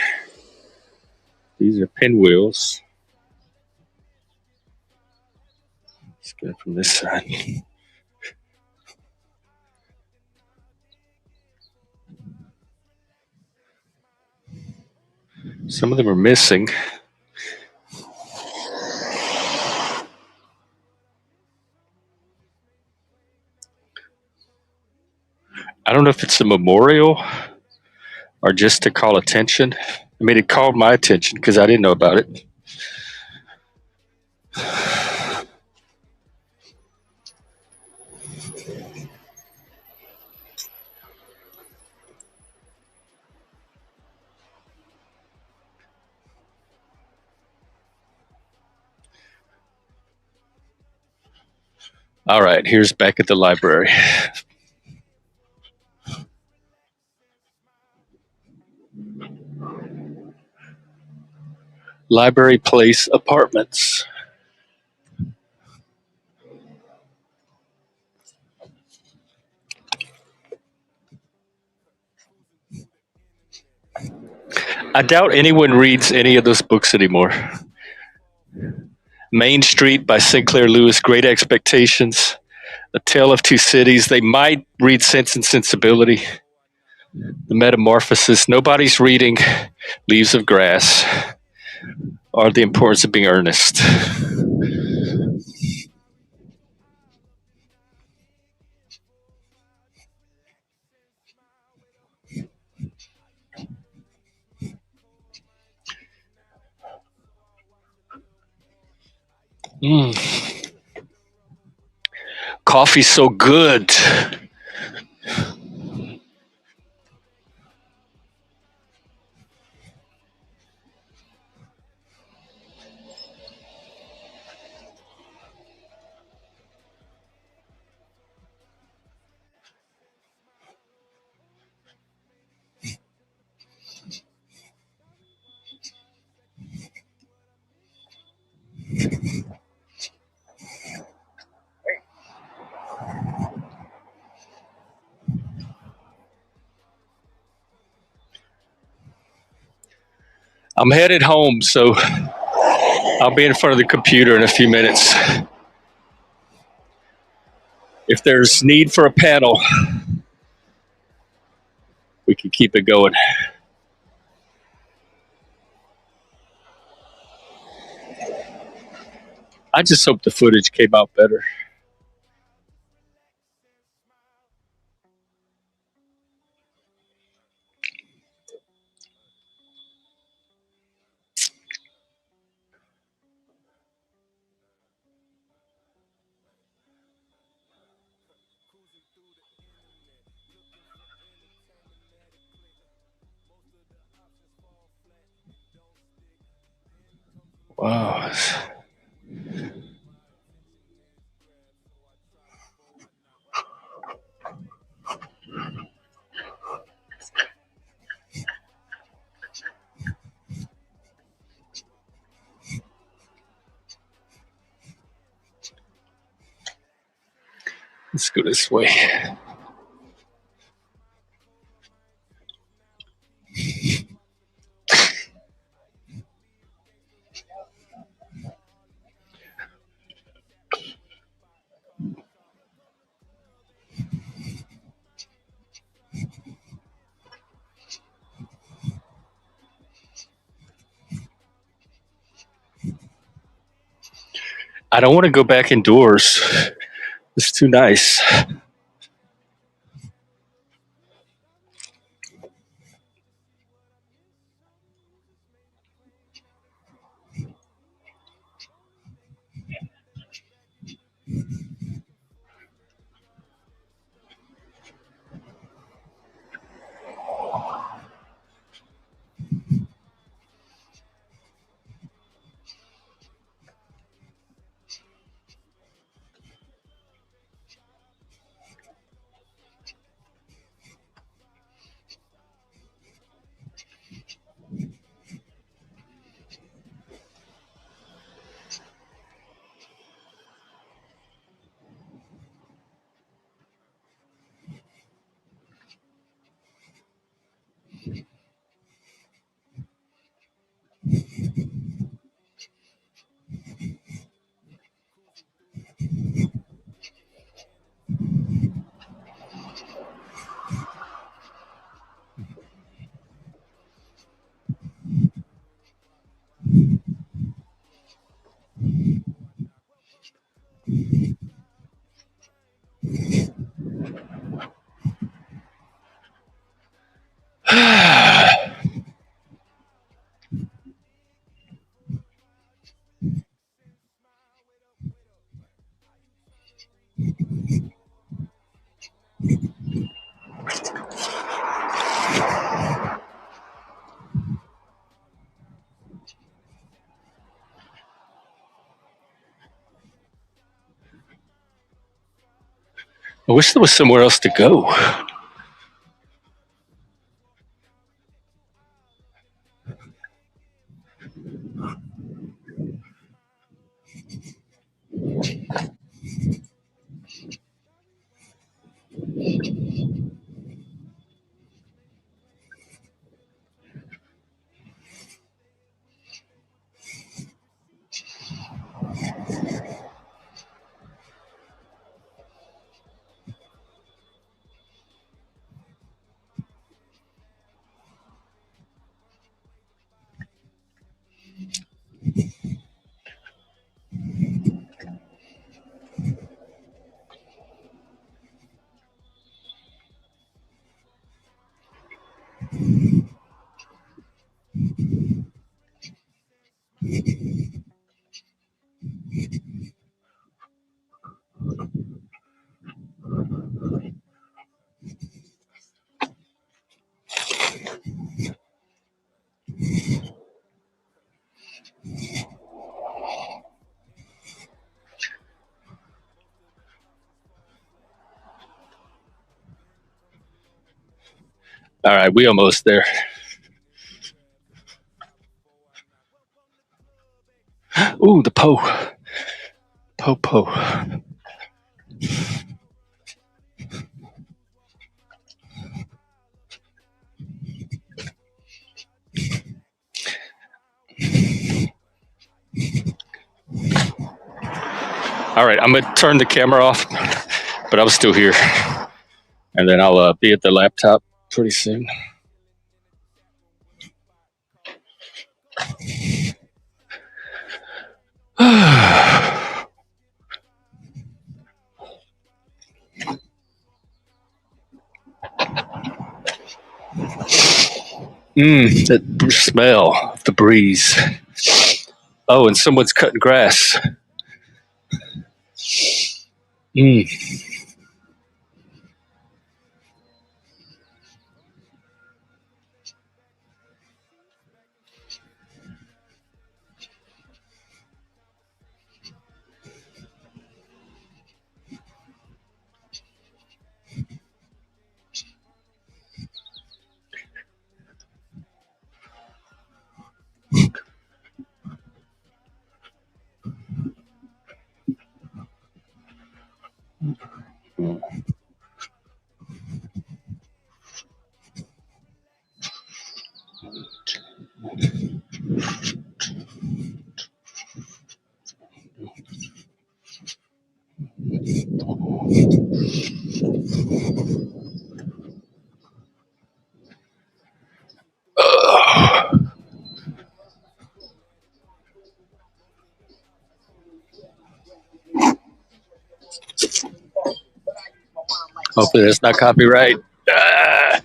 These are pinwheels. Let's get it from this side. Some of them are missing. I don't know if it's a memorial or just to call attention. I mean, it called my attention because I didn't know about it. All right, here's back at the library. Library Place Apartments. I doubt anyone reads any of those books anymore. Main Street by Sinclair Lewis, Great Expectations, A Tale of Two Cities. They might read Sense and Sensibility, The Metamorphosis. Nobody's reading Leaves of Grass or The Importance of Being Earnest. Coffee's so good. I'm headed home, so I'll be in front of the computer in a few minutes. If there's need for a panel, we can keep it going. I just hope the footage came out better. Wow. Let's go this way. I don't want to go back indoors. It's too nice. I wish there was somewhere else to go. All right, we almost there. Ooh, the po. Po. All right, I'm gonna turn the camera off, but I'm still here, and then I'll be at the laptop pretty soon. That smell of the breeze. Oh, and someone's cutting grass. Mm. Hopefully that's not copyright. Ah.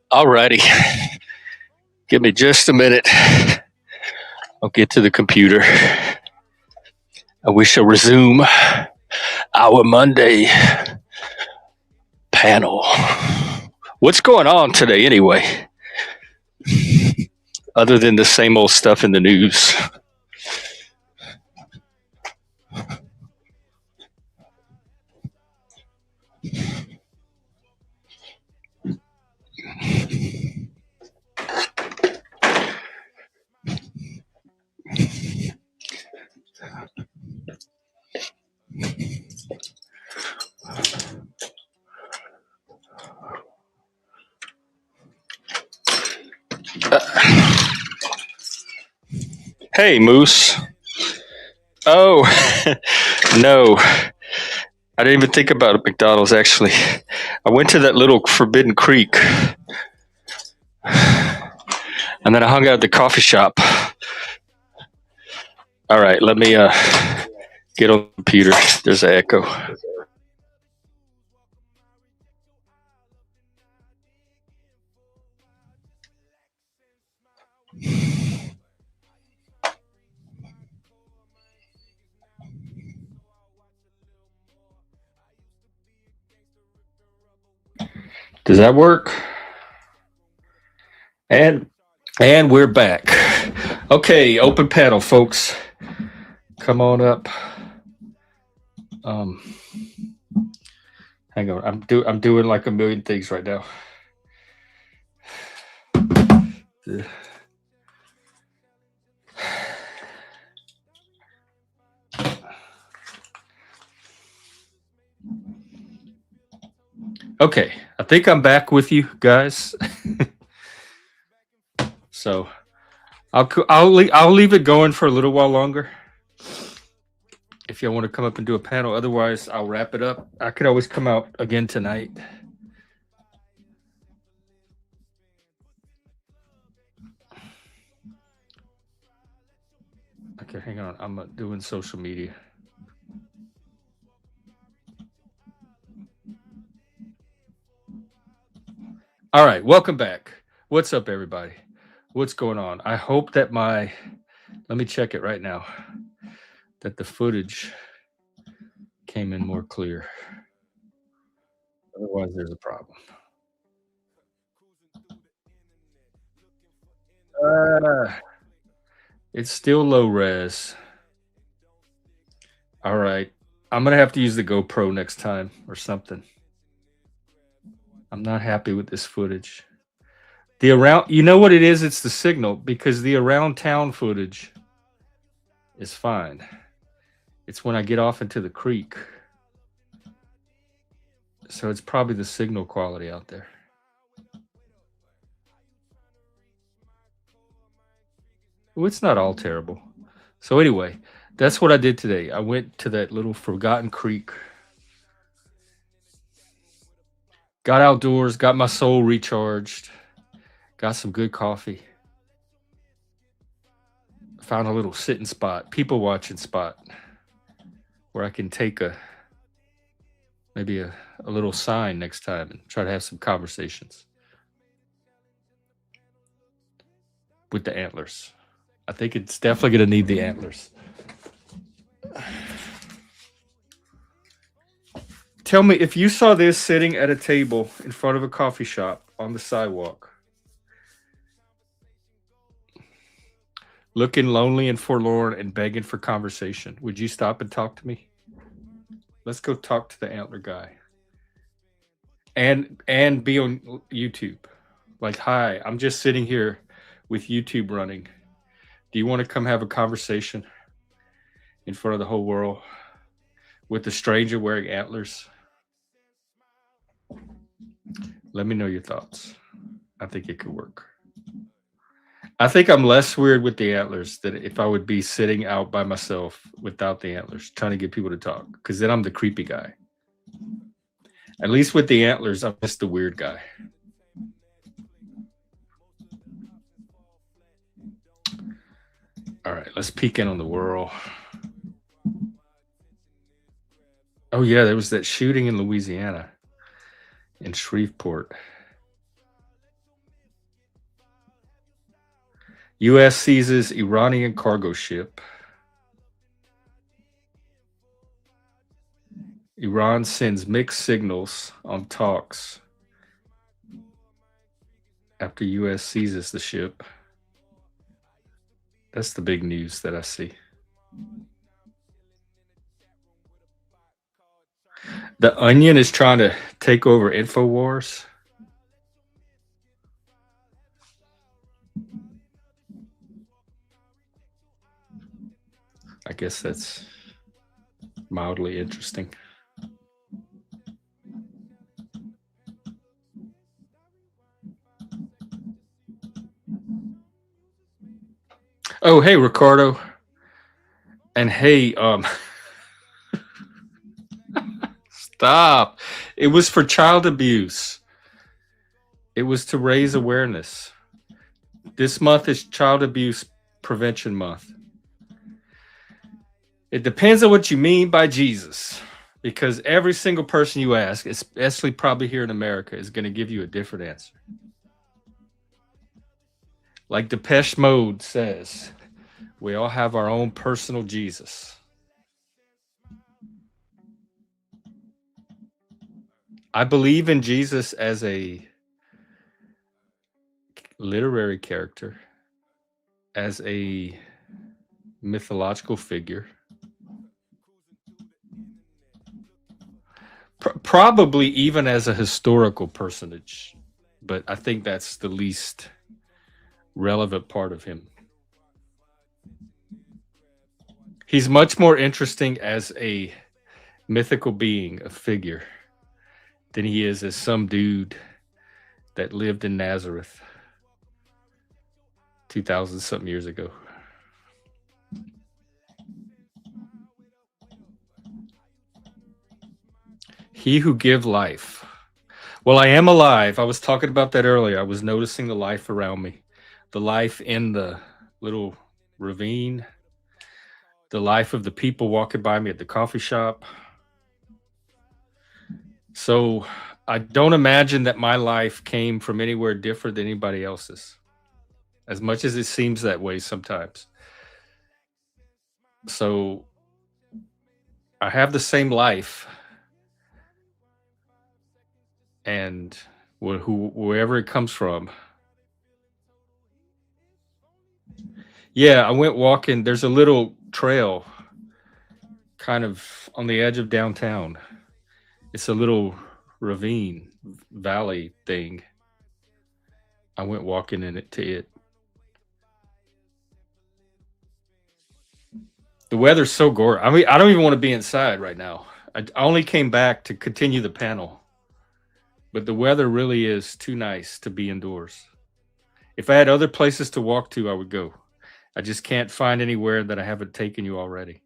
Alrighty. Give me just a minute. I'll get to the computer. And we shall resume our Monday panel. What's going on today anyway? Other than the same old stuff in the news. Hey, Moose. Oh, no. I didn't even think about McDonald's, actually. I went to that little Forbidden Creek. And then I hung out at the coffee shop. All right, let me get on the computer. There's an echo. Does that work? And we're back. Okay, open panel, folks. Come on up. Hang on. I'm doing like a million things right now. Okay, I think I'm back with you guys. So I'll leave it going for a little while longer. If y'all want to come up and do a panel, otherwise I'll wrap it up. I could always come out again tonight. Okay, hang on. I'm doing social media. All right, welcome back. What's up, everybody? What's going on? I hope that let me check it right now, that the footage came in more clear. Otherwise, there's a problem. It's still low res. All right. I'm going to have to use the GoPro next time or something. I'm not happy with this footage. You know what it is? It's the signal, because the around town footage is fine. It's when I get off into the creek. So it's probably the signal quality out there. Well, it's not all terrible. So anyway, that's what I did today. I went to that little forgotten creek. Got outdoors, got my soul recharged. Got some good coffee. Found a little sitting spot, people watching spot, where I can take maybe a little sign next time and try to have some conversations with the antlers. I think it's definitely going to need the antlers. Tell me, if you saw this sitting at a table in front of a coffee shop on the sidewalk, looking lonely and forlorn and begging for conversation, would you stop and talk to me? Let's go talk to the antler guy. And be on YouTube. Like, hi, I'm just sitting here with YouTube running. Do you want to come have a conversation in front of the whole world with a stranger wearing antlers? Let me know your thoughts. I think it could work. I think I'm less weird with the antlers than if I would be sitting out by myself without the antlers, trying to get people to talk, because then I'm the creepy guy. At least with the antlers, I'm just the weird guy. All right, let's peek in on the world. Oh, yeah, there was that shooting in Louisiana, in Shreveport. U.S. seizes Iranian cargo ship. Iran sends mixed signals on talks after U.S. seizes the ship. That's the big news that I see. The Onion is trying to take over InfoWars. I guess that's mildly interesting. Oh, hey, Ricardo. And hey, stop. It was for child abuse. It was to raise awareness. This month is Child Abuse Prevention Month. It depends on what you mean by Jesus, because every single person you ask, especially probably here in America, is going to give you a different answer. Like Depeche Mode says, we all have our own personal Jesus. I believe in Jesus as a literary character, as a mythological figure. Probably even as a historical personage, but I think that's the least relevant part of him. He's much more interesting as a mythical being, a figure, than he is as some dude that lived in Nazareth 2,000 something years ago. He who give life. Well, I am alive. I was talking about that earlier. I was noticing the life around me, the life in the little ravine, the life of the people walking by me at the coffee shop. So I don't imagine that my life came from anywhere different than anybody else's, as much as it seems that way sometimes. So I have the same life, and wherever it comes from. Yeah, I went walking. There's a little trail kind of on the edge of downtown. It's a little ravine valley thing. I went walking in it to it. The weather's so gorgeous. I mean, I don't even want to be inside right now. I only came back to continue the panel, but the weather really is too nice to be indoors. If I had other places to walk to, I would go. I just can't find anywhere that I haven't taken you already.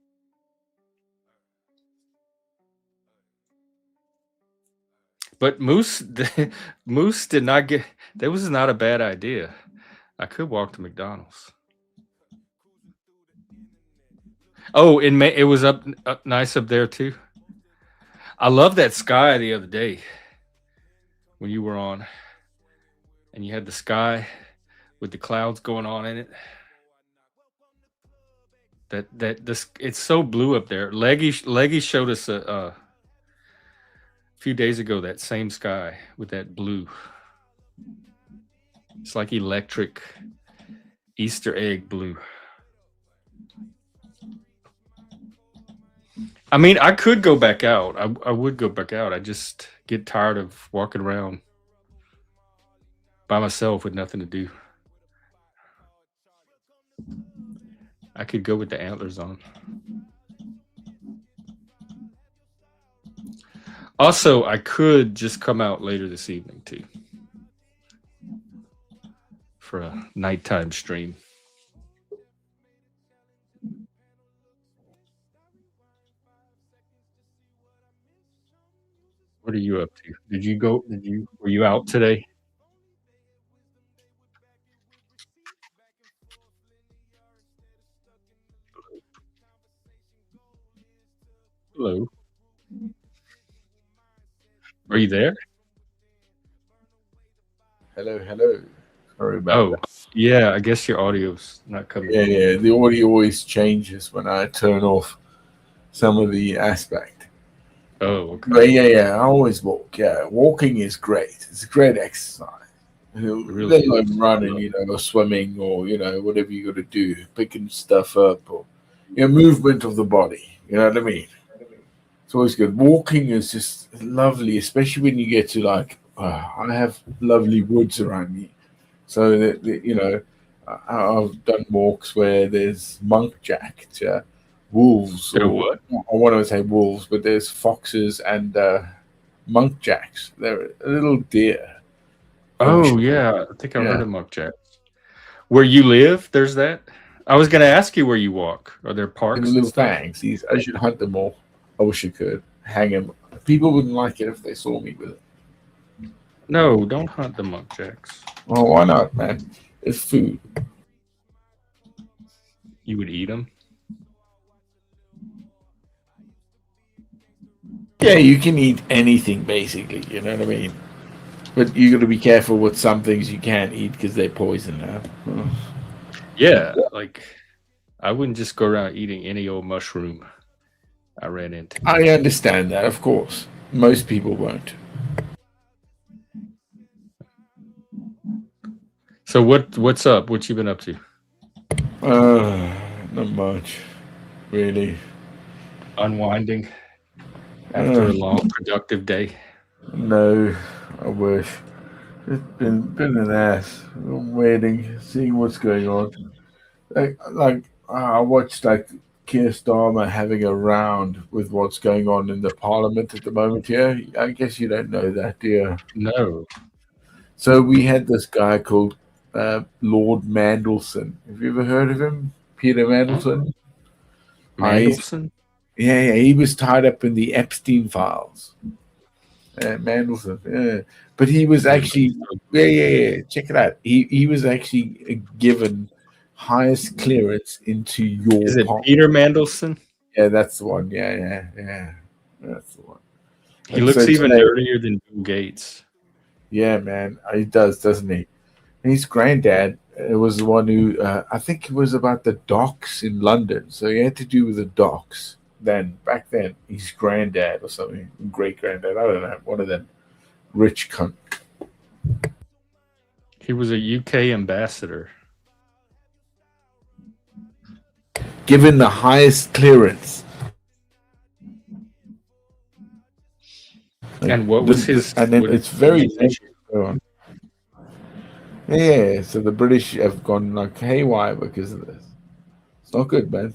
But Moose Moose did not get. That was not a bad idea. I could walk to McDonald's. Oh, it was up nice up there too. I love that sky the other day when you were on, and you had the sky with the clouds going on in it. That this it's so blue up there. Leggy showed us a few days ago that same sky with that blue. It's like electric Easter egg blue. I mean, I could go back out. I would go back out. I just get tired of walking around by myself with nothing to do. I could go with the antlers on. Also, I could just come out later this evening too for a nighttime stream. What are you up to? Were you out today? Hello. Are you there? Hello, hello. Sorry about Oh, that. yeah. I guess your audio's not coming. Yeah, yeah. The audio always changes when I turn off some of the aspect. Oh, okay. But yeah. I always walk. Yeah, walking is great. It's a great exercise. really Let is. alone running, or swimming, or whatever you got to do, picking stuff up, or movement of the body. You know what I mean? It's always good. Walking is just lovely, especially when you get to I have lovely woods around me. So I've done walks where there's monkjack, wolves, There or what? I want to say wolves, but there's foxes and monkjacks. They're a little deer. Oh, yeah. I think I heard Yeah, of Muckjack. Where you live, there's that. I was going to ask you where you walk. Are there and the parks and little stuff? fangs. I should hunt them all. I wish I could hang them. People wouldn't like it if they saw me with it. No, don't hunt the muckjacks. Well, why not, man? It's food. You would eat them. Yeah, you can eat anything basically. You know what I mean? But you got to be careful with some things you can't eat because they're poison now. Yeah, like I wouldn't just go around eating any old mushroom I ran into. I understand that, of course. Most people won't. So what's up? What you been up to? Not much, really. Unwinding after a long productive day. No, I wish. It's been an ass. I'm waiting, seeing what's going on. I watched Keir Starmer having a round with what's going on in the Parliament at the moment here. I guess you don't know that, do you? No. So we had this guy called Lord Mandelson. Have you ever heard of him? Peter Mandelson? Mandelson? Yeah, he was tied up in the Epstein files. Mandelson, yeah. But he was actually, yeah. Check it out. He was actually given highest clearance into your Is it part. Peter Mandelson? Yeah, that's the one. Yeah. That's the one. He looks even nerdier than Bill Gates. Yeah, man. He does, doesn't he? And his granddad was the one who, I think it was about the docks in London. So he had to do with the docks. Back then, his granddad or something, great granddad, I don't know, one of them rich cunt. He was a UK ambassador. Given the highest clearance. And what was his? And then it's very. Yeah, so the British have gone like haywire because of this. It's not good, man.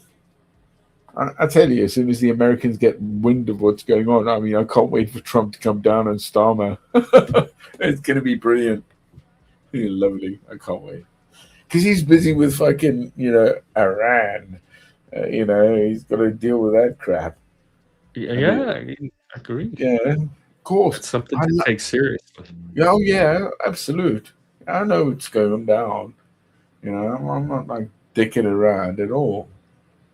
I tell you, as soon as the Americans get wind of what's going on, I mean, I can't wait for Trump to come down on Starmer. It's going to be brilliant. Lovely. I can't wait. Because he's busy with fucking, Iran. He's got to deal with that crap. Yeah, I agree. Yeah. course. That's something to take seriously. Oh yeah, absolute. I know what's going down. You know, I'm not like dicking around at all.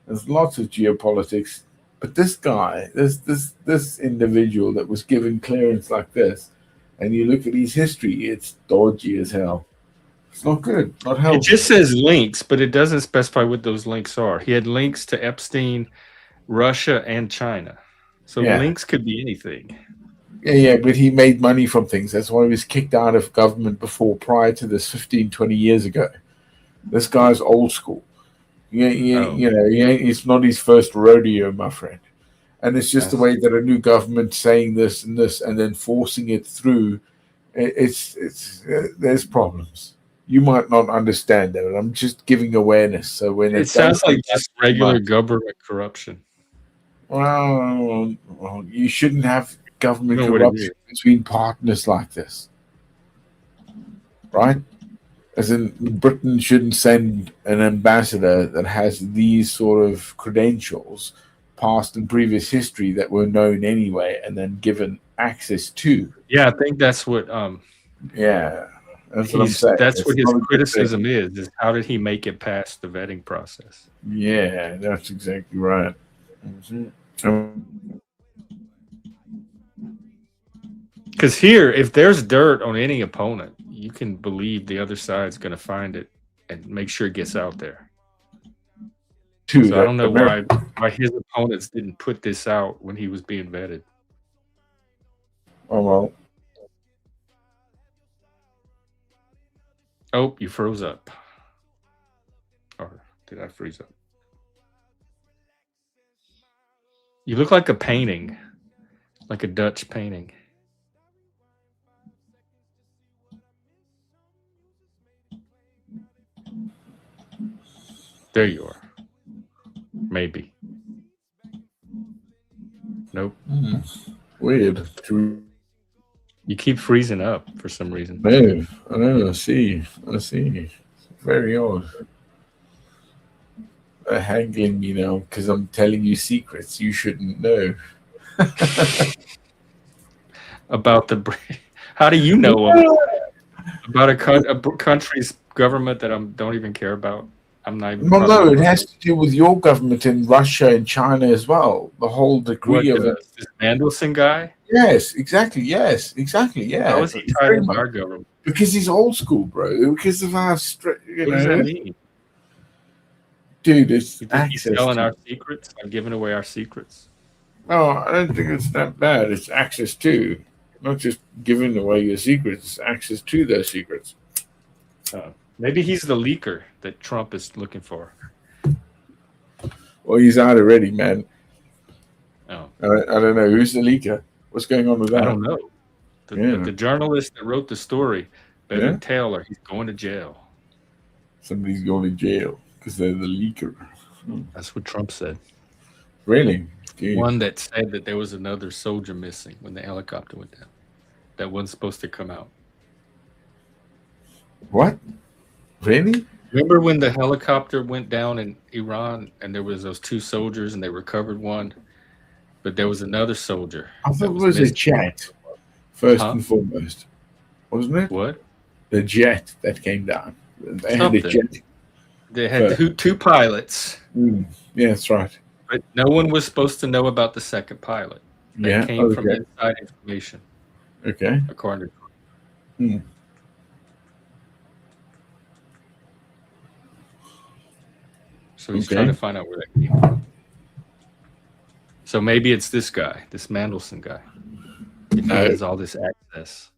There's lots of geopolitics, but this guy, this individual that was given clearance like this, and you look at his history, it's dodgy as hell. It's not good, not It healthy. just says links, but it doesn't specify what those links are. He had links to Epstein, Russia, and China. So Yeah. links could be anything. Yeah, but he made money from things. That's why he was kicked out of government before, prior to this 15, 20 years ago. This guy's old school. You know, it's not his first rodeo, my friend. And it's just the way that a new government saying this and this and then forcing it through. There's problems. You might not understand that. I'm just giving awareness. So when It sounds like just regular government corruption. Well, you shouldn't have government corruption between partners like this, right? As in, Britain shouldn't send an ambassador that has these sort of credentials, past and previous history that were known anyway, and then given access to. Yeah, I think that's what. Yeah, that's what I'm saying. That's what his criticism is how did he make it past the vetting process? Yeah, that's exactly right. Mm-hmm. Because here, if there's dirt on any opponent, you can believe the other side's going to find it and make sure it gets out there. So I don't know why his opponents didn't put this out when he was being vetted. Oh, well. Oh, you froze up. Or did I freeze up? You look like a painting, like a Dutch painting. There you are. Maybe. Nope. Weird. You keep freezing up for some reason. No, I know. I see. It's very odd. Haggling, you know, because I'm telling you secrets you shouldn't know. About the. How do you know about a country's government that I don't even care about? I'm not even. Well, no, it has to do with your government in Russia and China as well. The whole degree of it. This Mandelson guy? Yes, exactly. Yes, exactly. Yeah. How is he tied into our government? Because he's old school, bro. Because of our, what does that mean? Dude, it's he's selling our secrets and giving away our secrets. No, I don't think it's that bad. It's access to, not just giving away your secrets. It's access to those secrets. Maybe he's the leaker that Trump is looking for. Well, he's out already, man. Oh, I don't know who's the leaker. What's going on with that? I don't know. The journalist that wrote the story, Ben Taylor, he's going to jail. Somebody's going to jail because they're the leaker. That's what Trump said. Really? Jeez. One that said that there was another soldier missing when the helicopter went down. That wasn't supposed to come out. What? Really? Remember when the helicopter went down in Iran and there was those two soldiers and they recovered one, but there was another soldier. I thought it was a jet, first and foremost. Wasn't it? What? The jet that came down. They had a jet. They had two pilots. Yeah, that's right. But no one was supposed to know about the second pilot. That came from inside information. Okay. According to So he's trying to find out where that came from. So maybe it's this guy, this Mandelson guy. If he has all this access.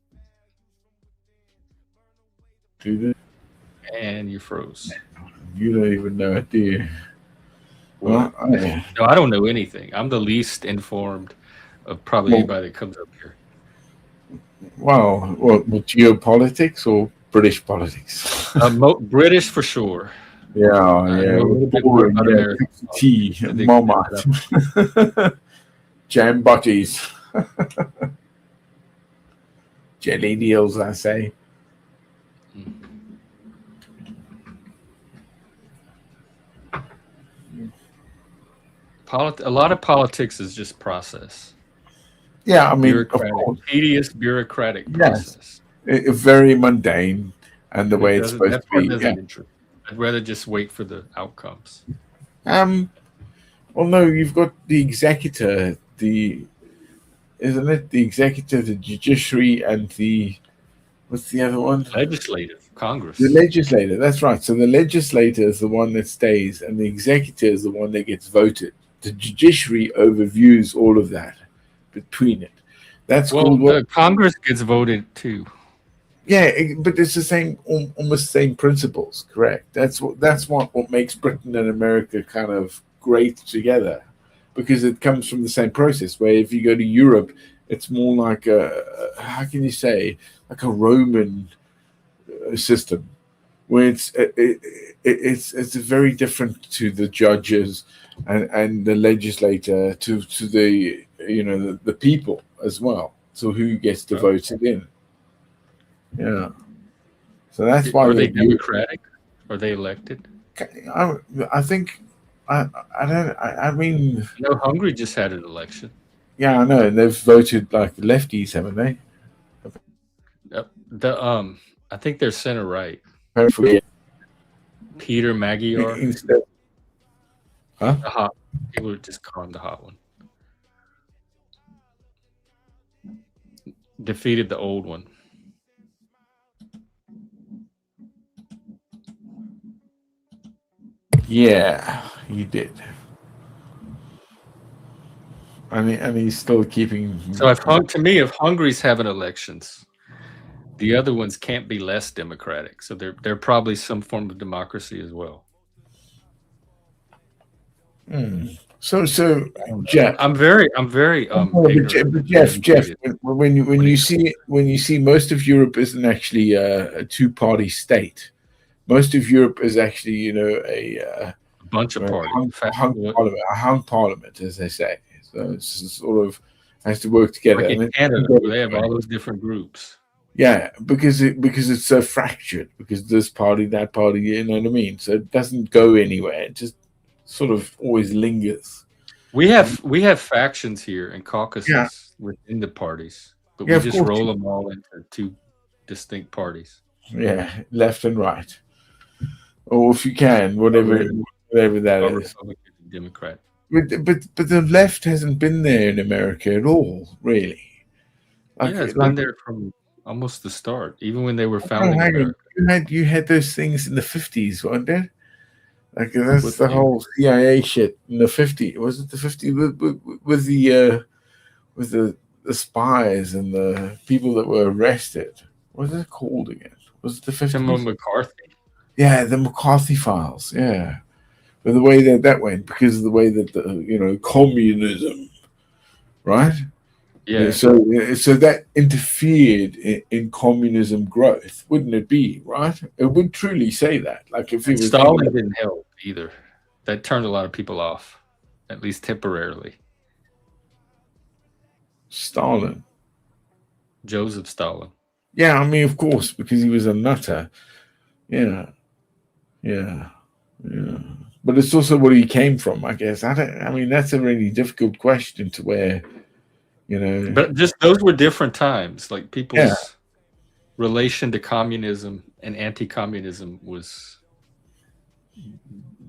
And you froze. You don't even know it, do you? Well, no, I don't know anything. I'm the least informed of probably anybody that comes up here. Wow. What geopolitics or British politics? British for sure. Yeah. A little bit more about American. Tea, mama. Jam butties. Jelly deals, I say. A lot of politics is just process. Yeah, I mean, of Bureaucratic, course, tedious bureaucratic yes, process. very mundane, and the And it way it's doesn't. supposed That to part be. Yeah. doesn't interest. I'd rather just wait for the outcomes. Um. Well, no, you've got the executor, isn't it the executive, the judiciary, and the what's the other one? Legislative, The Congress. legislator. That's right. So the legislator is the one that stays, and the executive is the one that gets voted. The judiciary overviews all of that between it. That's Well, called what? the Congress gets voted too. Yeah, but it's the same, almost same principles. Correct. That's what makes Britain and America kind of great together, because it comes from the same process. Where if you go to Europe, it's more like how can you say, like a Roman system, where it's very different to the judges and the legislator, to the the people as well. So who gets to Well, vote it in? Yeah. So that's why are they the democratic? Are they elected? I, I think I don't I mean, No, Hungary just had an election. yeah, I know, and they've voted like lefties, haven't they? I think they're center right. Hopefully, Peter Magyar, instead, huh? the hot. People would just call him the hot one. Defeated the old one. Yeah, he did. And he's still keeping. So if Hungary's having elections, the other ones can't be less democratic. So they're probably some form of democracy as well. So Jeff, I'm very ignorant. but Jeff, when you see most of Europe isn't actually a two-party state. Most of Europe is actually, a bunch of parties. a hung parliament, as they say. So it's sort of has to work together. Like in And Canada, where they have all those different groups. yeah, because it's so fractured. Because this party, that party, you know what I mean. So it doesn't go anywhere. It just sort of always lingers. We have factions here in Caucasus Yeah. within the parties, but Yeah, we of just course. roll them all into two distinct parties. Yeah, left and right, or if you can, whatever that Or is. Republican and Democrat. But the left hasn't been there in America at all, really. Yeah, it's been there from almost the start, even when they were founding hang on. America. You had those things in the 50s, weren't there? Like that's With the the- whole CIA shit in the 50s. Was it the 50s with the spies and the people that were arrested? What was it called again? Was it the 50s? Tim McCarthy. Yeah, the McCarthy files. Yeah, but the way that went, because of the way that the communism, right? Yeah. So that interfered in communism growth, wouldn't it be? Right? It would truly say that. Like if it was Stalin didn't help either. That turned a lot of people off, at least temporarily. Stalin. Joseph Stalin. Yeah, I mean, of course, because he was a nutter. Yeah. But it's also where he came from, I guess. I mean, that's a really difficult question to where, But just those were different times. Like people's Yeah. relation to communism and anti-communism was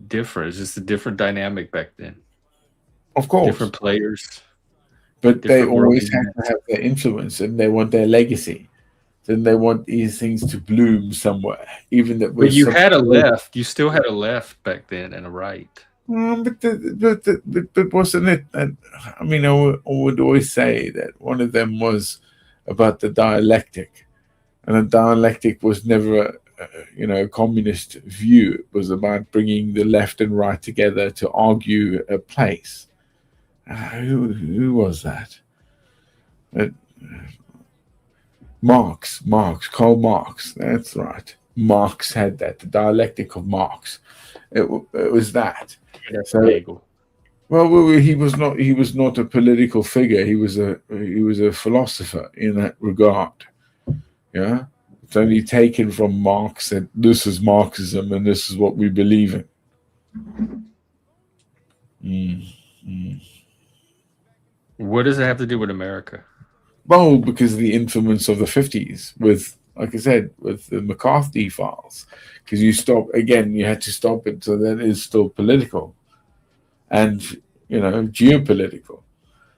different. It's just a different dynamic back then. Of course. Different players. But they different always worldviews. have to have their influence, and they want their legacy. Then they want these things to bloom somewhere, even that. But you had a left. You still had a left back then and a right. But wasn't it? I mean, I would always say that one of them was about the dialectic, and a dialectic was never, a communist view. It was about bringing the left and right together to argue a place. Who was that? Karl Marx. That's right. Marx had that. The dialectic of Marx. It was that. So, well, he was not. He was not a political figure. He was a philosopher in that regard. Yeah, it's only taken from Marx that this is Marxism and this is what we believe in. What does it have to do with America? Well, because of the influence of the 50s with, like I said, with the McCarthy files. Because you had to stop it so that it's still political and, geopolitical.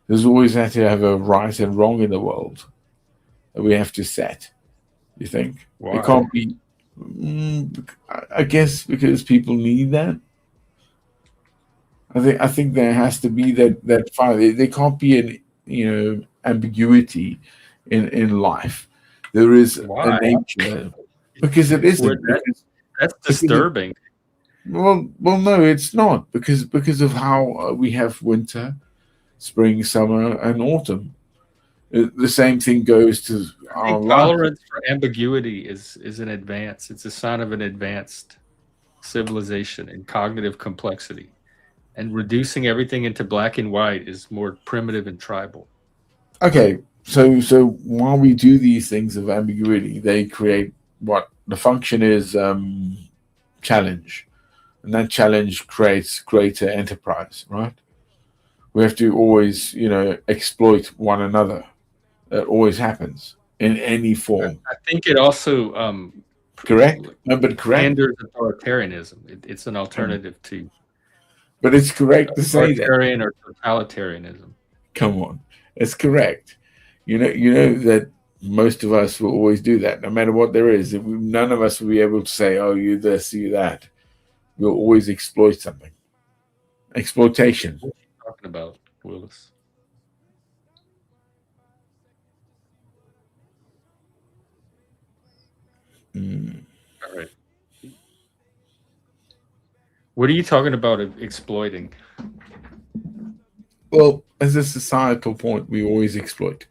There's always had to have a right and wrong in the world that we have to set. You think? Why? It can't be. I guess because people need that. I think there has to be that fire. There can't be an ambiguity in life. There is a Why? nature because it isn't. That's Because disturbing. well, no, it's not because of how we have winter, spring, summer, and autumn. The same thing goes to I our think life. tolerance for ambiguity is an advance. It's a sign of an advanced civilization and cognitive complexity. And reducing everything into black and white is more primitive and tribal. Okay, so while we do these things of ambiguity, they create what the function is challenge, and that challenge creates greater enterprise, right? We have to always, exploit one another. That always happens in any form. I think it also Correct? No, but correct. panders authoritarianism. It's an alternative to But it's correct to say that. authoritarian or totalitarianism. Come on, it's correct. You know that most of us will always do that, no matter what there is. None of us will be able to say, "Oh, you this, you that." We'll always exploit something. Exploitation. What are you talking about, Willis? All right. What are you talking about of exploiting? Well, as a societal point, we always exploit.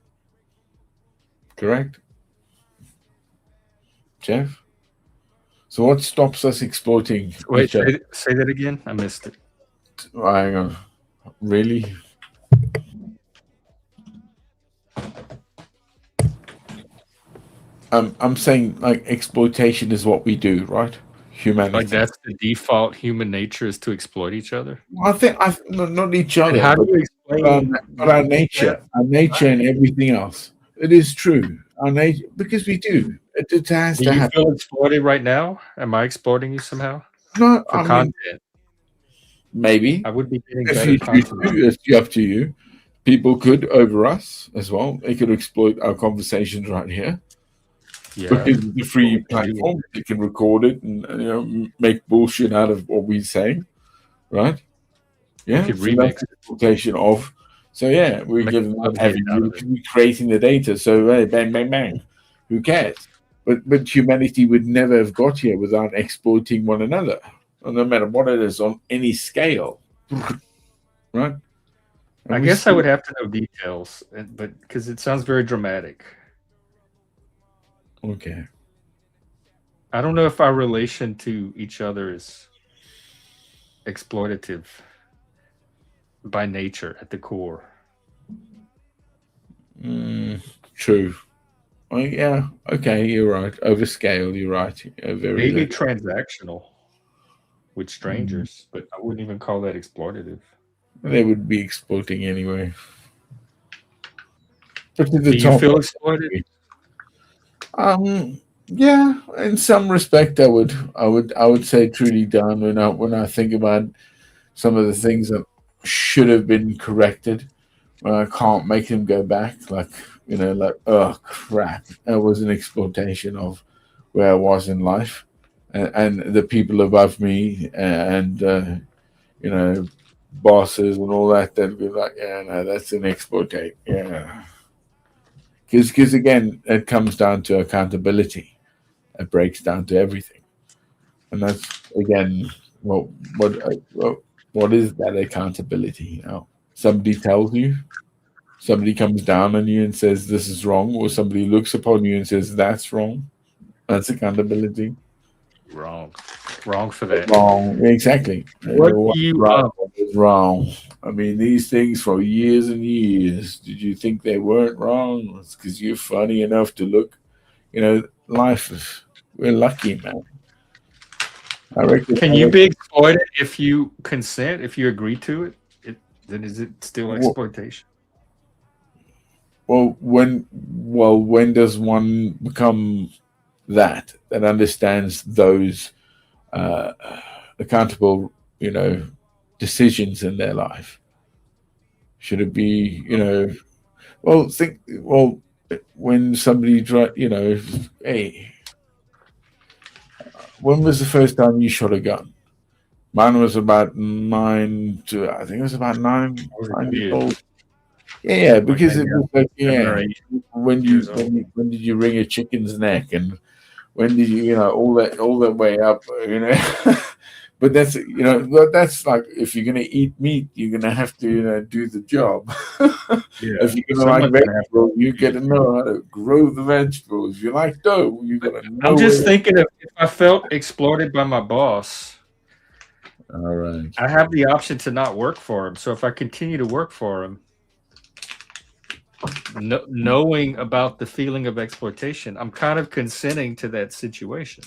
Correct, Jeff? So what stops us exploiting Wait, each other? say that again. I missed it. Hang on. Really? I'm saying like exploitation is what we do, right? Humanity. Like that's the default human nature is to exploit each other. Well, I think not each other, And how but, do you explain? but our nature, and everything else. It is true. Our nature, because we do. It has Do to you happen. feel exploited right now? Am I exploiting you somehow No, for I mean, content? maybe. I would be getting If better you choose content. to, it's up to you. People could over us as well. They could exploit our conversations right here. Yeah, Because it's a free Well, we do. platform, they can record it and make bullshit out of what we say, right? Yeah, could so remix that's exploitation of. So yeah, we Make can a not hit having out you of it. be creating the data. So hey, bang, bang, bang. Who cares? But humanity would never have got here without exploiting one another, no matter what it is on any scale, right? And I we guess I still- would have to know details, but because it sounds very dramatic. Okay. I don't know if our relation to each other is exploitative by nature at the core. True. Oh, yeah. Okay, you're right. Overscale, you're right. Very Maybe little. transactional with strangers, but I wouldn't even call that exploitative. They would be exploiting anyway. But to the Do you top, feel exploited? Yeah, in some respect, I would say truly done when I think about some of the things that should have been corrected. When I can't make them go back, like oh crap, that was an exploitation of where I was in life, and the people above me, and bosses and all that. That be like, yeah, no, that's an exploitation. Yeah, because again, it comes down to accountability. It breaks down to everything, and that's again what is that accountability? Somebody tells you, somebody comes down on you and says this is wrong, or somebody looks upon you and says that's wrong. That's accountability. Wrong for that. Wrong, exactly. What do you What is wrong? I mean, these things for years and years. Did you think they weren't wrong? It's because you're funny enough to look. Life is. We're lucky, man. I reckon. Can you be exploited if you consent, if you agree to it? Then is it still exploitation? when does one become that understands those uh, accountable, decisions in their life? Should it be, when somebody hey, when was the first time you shot a gun? Mine was about I think it was about nine, I was a 9 years kid, old. Yeah, like because it maybe was like, 7 or 8 when years old. when did you wring a chicken's neck, and when did you, all that way up. But that's like, if you're gonna eat meat, you're gonna have to, do the job. Yeah, If you're gonna like someone's gonna have to vegetables, you feed gotta it. know how to grow the vegetables. If you like dough, you But gotta I'm know just where. thinking if I felt exploited by my boss, All right. I have the option to not work for him. So if I continue to work for him, knowing about the feeling of exploitation, I'm kind of consenting to that situation.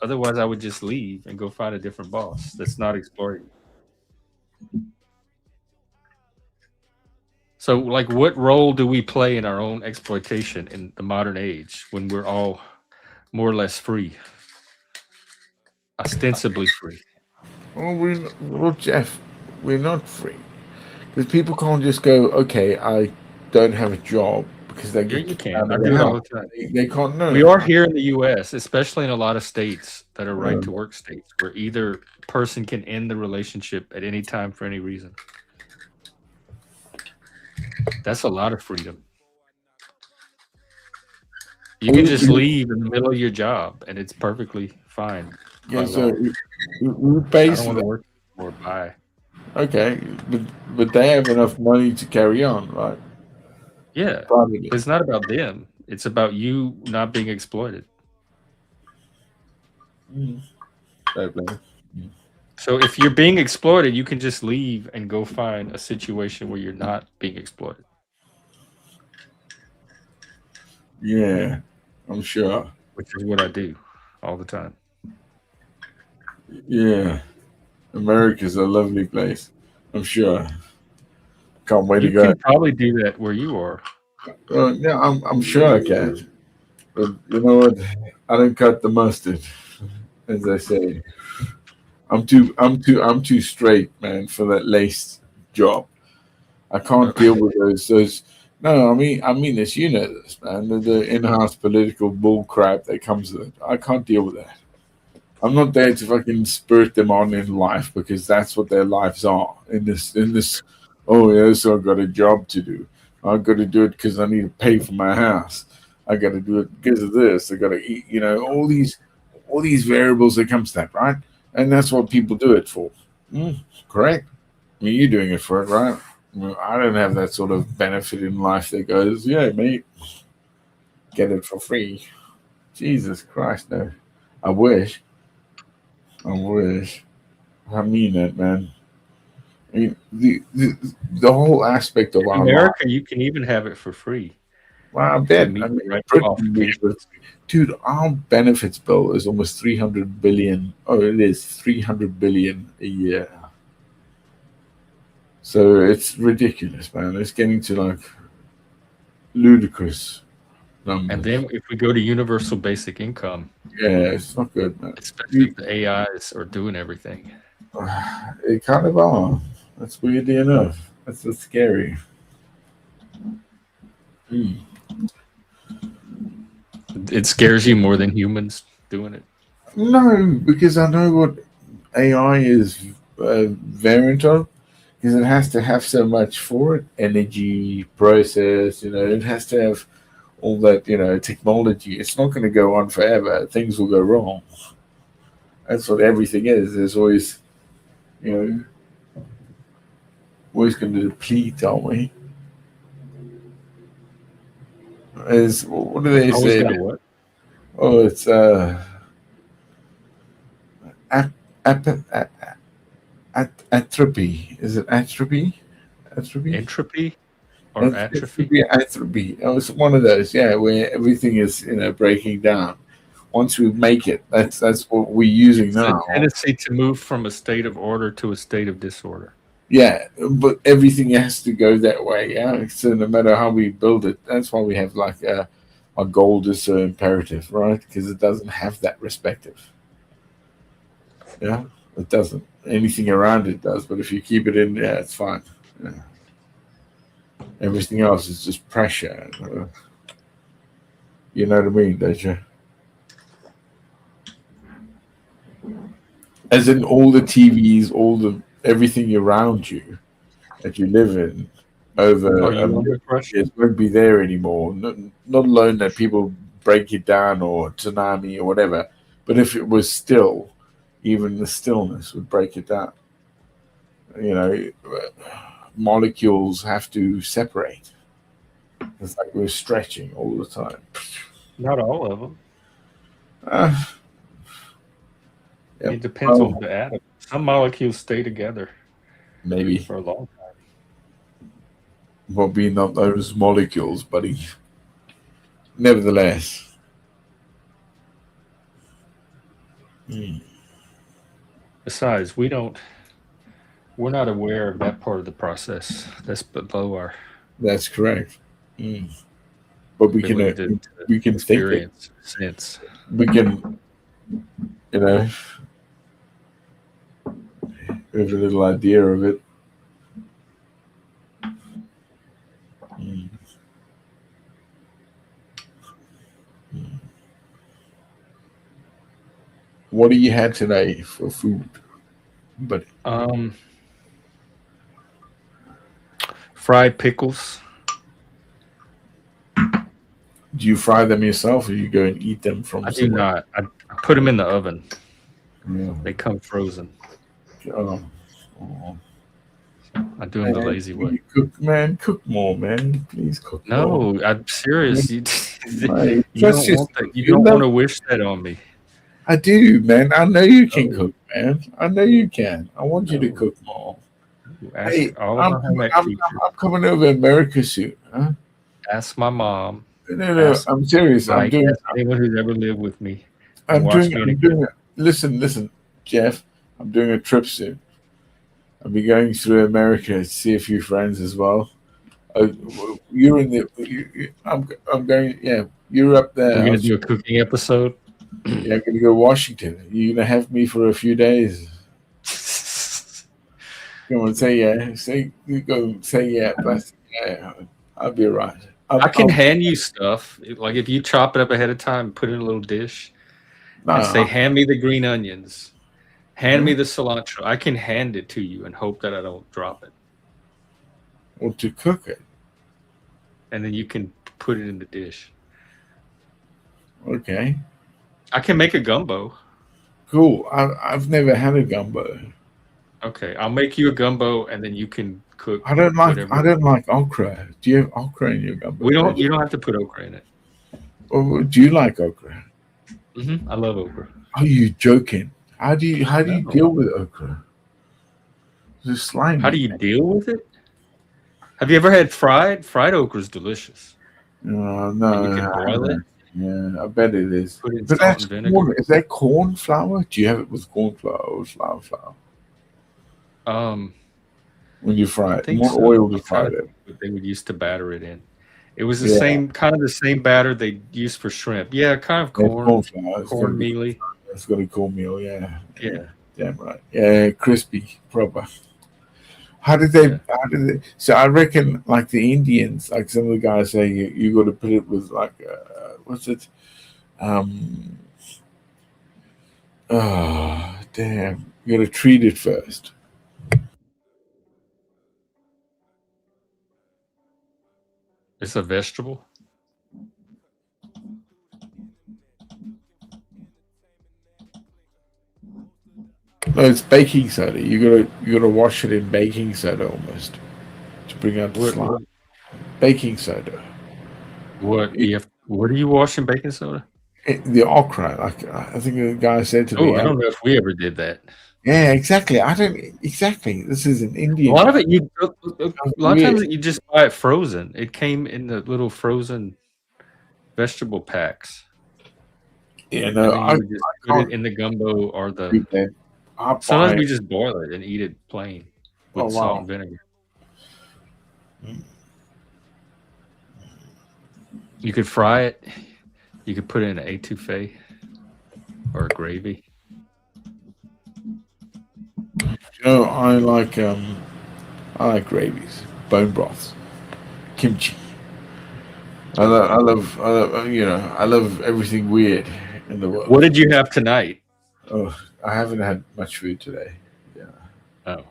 Otherwise, I would just leave and go find a different boss that's not exploiting. So, like, what role do we play in our own exploitation in the modern age when we're all more or less free, ostensibly free? Well, Jeff, we're not free, because people can't just go, okay, I don't have a job, because they Yeah, get you kicked can. out I of the do it all house. the time. They can't We know. are here in the U.S., especially in a lot of states that are right Uh, to work states, where either person can end the relationship at any time for any reason. That's a lot of freedom. You can just leave in the middle of your job, and it's perfectly fine by yeah, so law. who I pays don't for want to that? work anymore. Bye. Okay, but they have enough money to carry on, right? Yeah, Privately. but it's not about them. It's about you not being exploited. Mm. Fair play. So if you're being exploited, you can just leave and go find a situation where you're not being exploited. Yeah, I'm sure. Which is what I do all the time. Yeah, America's a lovely place. I'm sure. Can't wait to You go. can probably do that where you are. Yeah, I'm sure I can. But you know what? I don't cut the mustard, as I say. I'm too straight, man, for that lace job. I can't deal with those. No, I mean this. You know this, man. The in-house political bull crap that comes with it. I can't deal with that. I'm not there to fucking spurt them on in life, because that's what their lives are. In this. Oh yeah, so I've got a job to do. I've got to do it because I need to pay for my house. I got to do it because of this. I got to eat. All these variables that comes to that, right? And that's what people do it for. Correct. I mean, you're doing it for it, right? Well, I don't have that sort of benefit in life that goes, yeah, mate, get it for free. Jesus Christ, no. I wish. I wish. I mean it, man. I mean, the whole aspect of In our life. America, you can even have it for free Well, I if you bet. I meet mean, the right Britain, qualifications. dude, our benefits bill is almost 300 billion. Oh, it is 300 billion a year. So it's ridiculous, man. It's getting to like ludicrous And numbers. then if we go to universal basic income, Yeah, it's not good, man. especially if the AIs are doing everything, It kind of are. That's weirdly enough. That's what's scary. Hmm. it scares you more than humans doing it. No, because I know what AI is a variant of. Because it has to have so much for it, energy, process. It has to have all that. Technology. It's not going to go on forever. Things will go wrong. That's what everything is. There's always, you know, always going to deplete, aren't we? As what do they Always say? got to what? Oh, it's ap- ap- a- atrophy. Is it atrophy? Atrophy? Entropy or atrophy? Atrophy. Oh, it's one of those. Yeah, where everything is breaking down. Once we make it, that's what we're using It's a now. tendency to move from a state of order to a state of disorder. Yeah, but everything has to go that way. Yeah, so no matter how we build it, that's why we have like a gold is so imperative, right? Because it doesn't have that respective. Yeah, it doesn't. Anything around it does, but if you keep it in, yeah, it's fine. Yeah. Everything else is just pressure. You know what I mean, don't you? As in all the TVs, all the everything around you that you live in over Are a you million under pressure? years won't be there anymore. Not alone that people break it down or tsunami or whatever, but if it was still, even the stillness would break it down. You know, molecules have to separate. It's like we're stretching all the time. Not all of them. Uh, yep. It depends on Well, the atom. Some molecules stay together maybe, for a long but we're not those molecules, buddy. Nevertheless. Hmm. Besides, we're not aware of that part of the process. That's below our That's correct. Mm. But ability to we can think it. experience sense. We can, you know, have a little idea of it. Mm. Mm. What do you had today for food? But Fried pickles. do you fry them yourself, or you go and eat them from I do somewhere? not. I put them in the oven. Yeah. They come frozen. Oh. Oh. I do them the Man, lazy will way. you cook, man. Cook more, man. Please cook more. No, I'm serious. You, Right. you Trust don't want yourself. that. You You don't want love. to wish that on me. I do, man. I know you can No, cook, man. I know you can. I want you to no. cook more. Ask Hey, all of our home ec teachers. I'm coming over America soon. Huh? Ask my mom. No. Ask I'm serious. Mike. Ask anyone who's ever lived with me and watched me in a I'm kitchen. doing. Listen, Jeff. I'm doing a trip soon. I'll be going through America to see a few friends as well. Uh, you're in the. I'm going. Yeah, you're up there. We're gonna do a cooking episode. Yeah, I'm gonna go to Washington. You're gonna have me for a few days. Come on, say yeah. Say you go. Say yeah. But yeah, I'll be right. I can hand you stuff. Like if you chop it up ahead of time, put it in a little dish, and say, No, "Hand me the green onions. Hand yeah. me the cilantro." I can hand it to you and hope that I don't drop it, Well, to cook it. and then you can put it in the dish. Okay, I can make a gumbo. cool. I've never had a gumbo. Okay, I'll make you a gumbo, and then you can cook I don't whatever. like okra. Do you have okra in your gumbo? We don't. You don't have to put okra in it. Or do you like okra? I love okra. Are you joking? How do you No. deal with okra? It's slimy. How do you deal with it? Have you ever had fried? Fried okra is delicious. No, And no. you can boil it. Yeah, I bet it is. Put it in But salt that's and vinegar. corn. Is that corn flour? Do you have it with corn flour or flour? When you fry I it, think more so. oil to I'm fry trying to it. think what they would use to batter it in. It was the Yeah, same kind of the same batter they used for shrimp. Yeah, kind of that's corn corn flour. corn mealy. It's gonna be cornmeal. Yeah, Yeah, damn right. Yeah, crispy, proper. How did they? yeah. How did they? So I reckon, like the Indians, like some of the guys say, you got to put it with like, what's it? Um, oh, damn! You got to treat it first. It's a vegetable. No, it's baking soda. You gotta wash it in baking soda almost to bring out the What slime. what Baking soda. what you have, what are you washing baking soda? The okra, like I think the guy said to Oh, me, I don't know if we ever did that. yeah, exactly. I don't exactly. This is an A Indian lot of guy. it a lot of Weird. times you just buy it frozen. It came in the little frozen vegetable packs, You and know, then you would just put it can't in the gumbo or the. do that. I Sometimes buy we just boil it and eat it plain. with Oh, salt wow. and vinegar. You could fry it. You could put it in an etouffee or a gravy. I like gravies, bone broths, kimchi. I love everything weird in the world. What did you have tonight? Oh, I haven't had much food today. Yeah. Oh,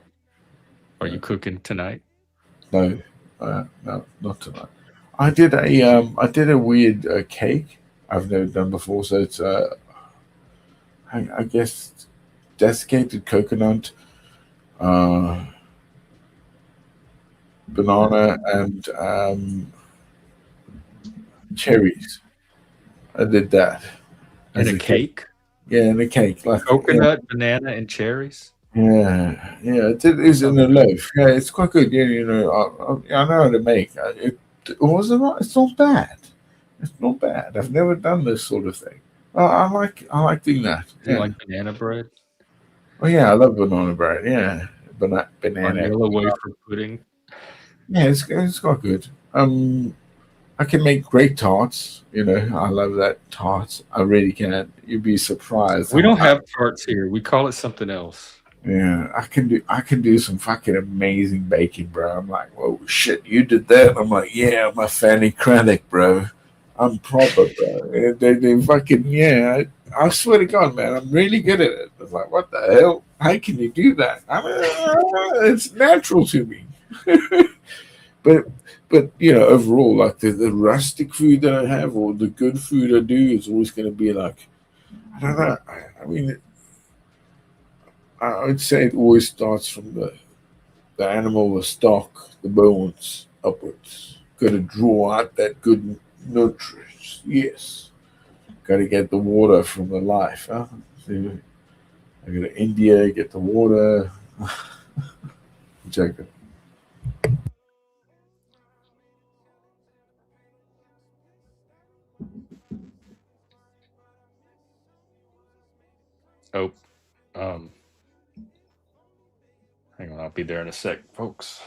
are you cooking tonight? No, no, not tonight. I did a weird cake I've never done before. So it's I guess desiccated coconut, uh, banana, and cherries. I did that And as a a cake. cake? Yeah, and a cake like Coconut, banana, and cherries? yeah. It is in a loaf. Yeah, it's quite good. Yeah, I know how to make it. It wasn't. It's not bad. It's not bad. I've never done this sort of thing. I like doing that. Do you Yeah. like banana bread? Oh yeah, I love banana bread. Yeah, Or banana. yellow wafer pudding? Yeah, it's quite good. I can make great tarts. I love that tarts. I really can. You'd be surprised We how. don't have tarts here. We call it something else. Yeah, I can do some fucking amazing baking, bro. I'm like, whoa, shit, you did that? I'm like, yeah, I'm a Fanny Craddock, bro. I'm proper, bro. They fucking yeah. I swear to God, man, I'm really good at it. It's like, what the hell? How can you do that? It's natural to me. but overall, like the rustic food that I have or the good food I do is always going to be like, I don't know. I mean, I would say it always starts from the animal, the stock, the bones upwards. Got to draw out that good nutrients. Yes. Got to get the water from the life. Huh? So I go to India, get the water. Joking. Oh, um, hang on. I'll be there in a sec, folks.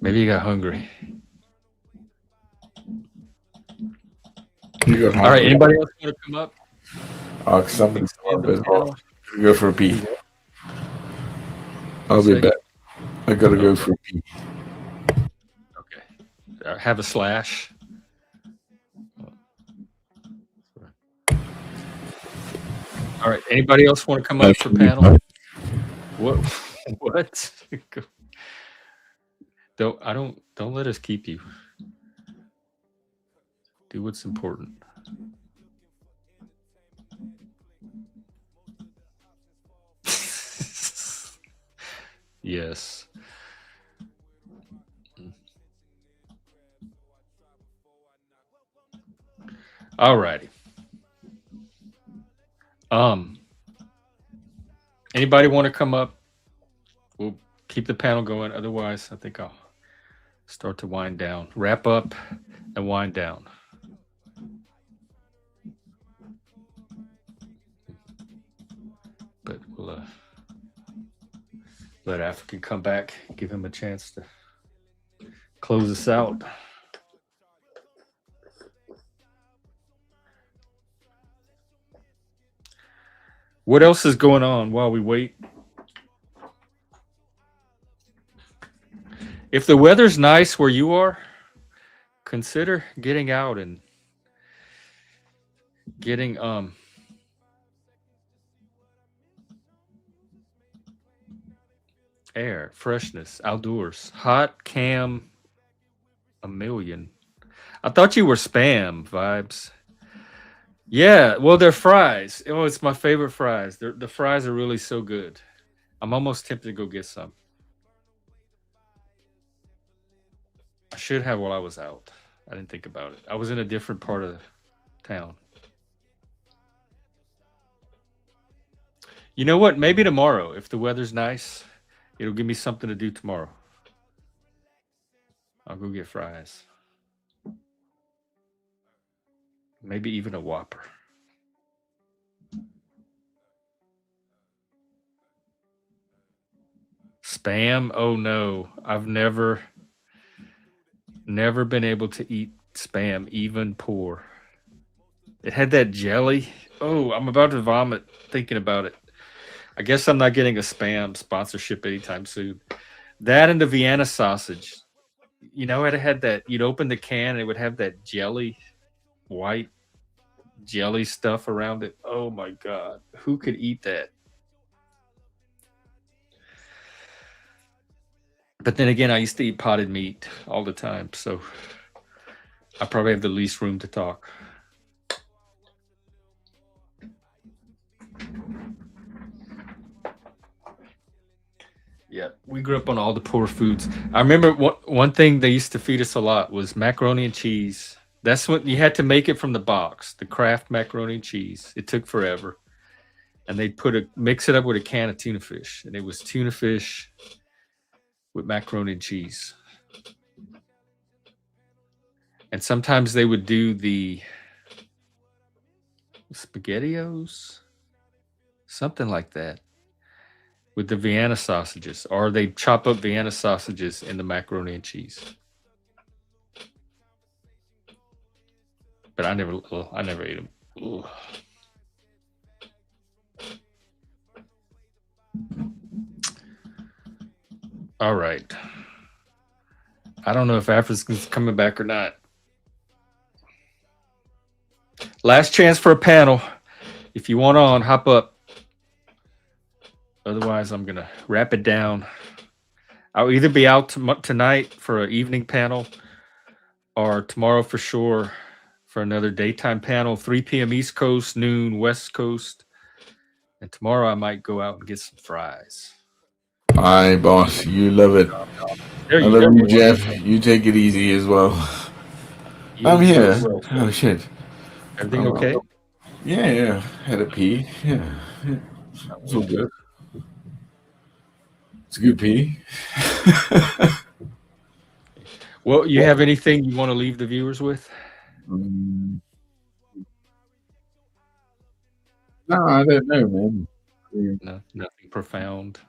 Maybe you got hungry. You got All right. Anybody else want to come up? somebody's Expand the as well. panel? Go for a pee. I'll be Say- back. I gotta go Okay. for a pee. Okay. Have a slash. All right. Anybody else want to come up for panel? What? What? Don't let us keep you. Do what's important. Yes. All righty. Anybody want to come up? We'll keep the panel going. Otherwise, I think I'll start to wind down. Wrap up and wind down. But we'll let African come back, give him a chance to close us out. What else is going on while we wait? If the weather's nice where you are, consider getting out and getting air, freshness, outdoors. Hot cam a million. I thought you were spam vibes. Yeah, well, they're fries. Oh, it's my favorite fries. The fries are really so good. I'm almost tempted to go get some. I should have while I was out. I didn't think about it. I was in a different part of town. You know what? Maybe tomorrow, if the weather's nice, it'll give me something to do tomorrow. I'll go get fries. Maybe even a Whopper. Spam? Oh no. I've never been able to eat Spam, even poor. It had that jelly. Oh, I'm about to vomit thinking about it. I guess I'm not getting a Spam sponsorship anytime soon. That and the Vienna sausage. You know, it had that. You'd open the can and it would have that jelly, white jelly stuff around it. Oh my god, who could eat that? But then again, I used to eat potted meat all the time, so I probably have the least room to talk. Yeah, we grew up on all the poor foods. I remember one thing they used to feed us a lot was macaroni and cheese. That's what you had to make it from the box, the Kraft macaroni and cheese. It took forever. And they'd mix it up with a can of tuna fish. And it was tuna fish with macaroni and cheese. And sometimes they would do the SpaghettiOs, something like that, with the Vienna sausages, or they chop up Vienna sausages in the macaroni and cheese. But I never ate them. Ugh. All right. I don't know if Africa's coming back or not. Last chance for a panel. If you want on, hop up. Otherwise, I'm going to wrap it down. I'll either be out tonight for an evening panel or tomorrow for sure for another daytime panel, 3 p.m. East Coast, noon West Coast. And tomorrow I might go out and get some fries. Aye, boss. You love it. I love you, Jeff. You take it easy as well. I'm here. Oh, shit. Everything okay? Yeah. Had a pee. Yeah. It's all good. It's a good pee. Well, you have anything you want to leave the viewers with? No, I don't know, man. No, nothing profound.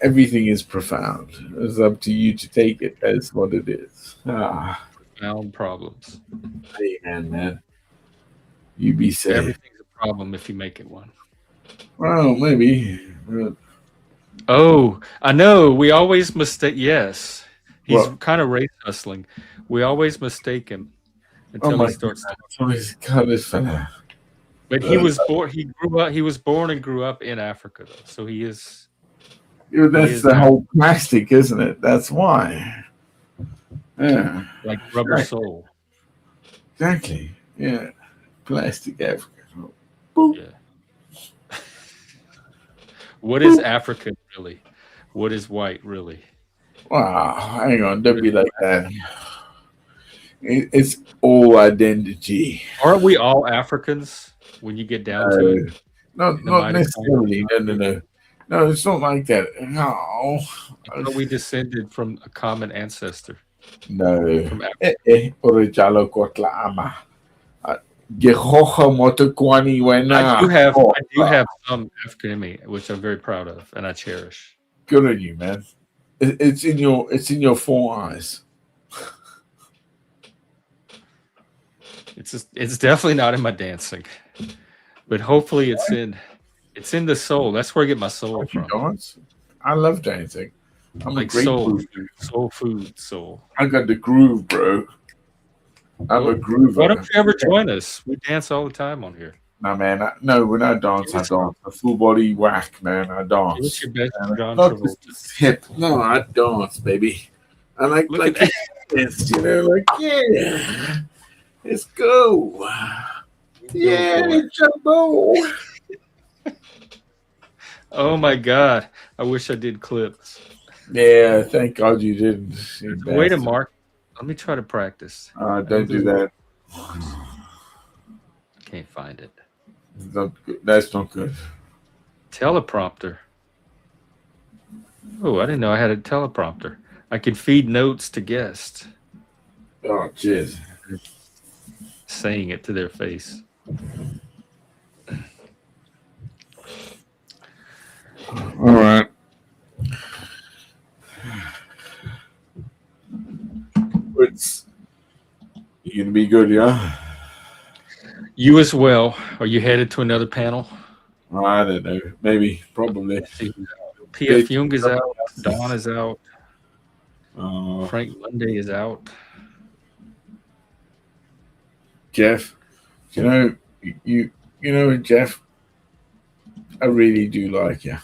Everything is profound. It's up to you to take it as what it is. Profound problems. Amen, man. You be safe. Everything's a problem if you make it one. Well, maybe. Oh, I know. We always mistake. Yes, he's kind of race hustling. We always mistake him until he starts. But he was born. He grew up. He was born and grew up in Africa, though. So he is. That's the whole plastic, isn't it? That's why. Yeah. Like rubber soul. Exactly. Yeah. Plastic Africa. Boop. Yeah. What is African really? What is white really? Wow. Hang on. Don't be like that. It's all identity. Aren't we all Africans when you get down to it? Not necessarily. No. No, it's not like that. No. We descended from a common ancestor. No. From I do have some African in me, which I'm very proud of and I cherish. Good on you, man. It's in your 4 eyes. It's definitely not in my dancing, but hopefully it's in the soul. That's where I get my soul from. Dance? I love dancing. I'm like soul food. I got the groove, bro. I'm a groover. Why don't you ever join us? We dance all the time on here. No, man. When I dance, I dance. A full body whack, man. I dance. What's your best John Not Travolta? Hip. No, I dance, baby. I like dance, yeah. Let's go. Yeah, jumbo. Oh my God. I wish I did clips. Yeah, thank God you didn't. Wait a mark. Let me try to practice. Don't do that. Can't find it. That's not good. Teleprompter. Oh, I didn't know I had a teleprompter. I could feed notes to guests. Oh, jeez. saying it to their face. All right. You gonna be good, yeah? You as well. Are you headed to another panel? I don't know. Maybe, probably. PF Jung is out. Dawn is out. Uh, Frank Monday is out. Jeff, you know, Jeff, I really do like you.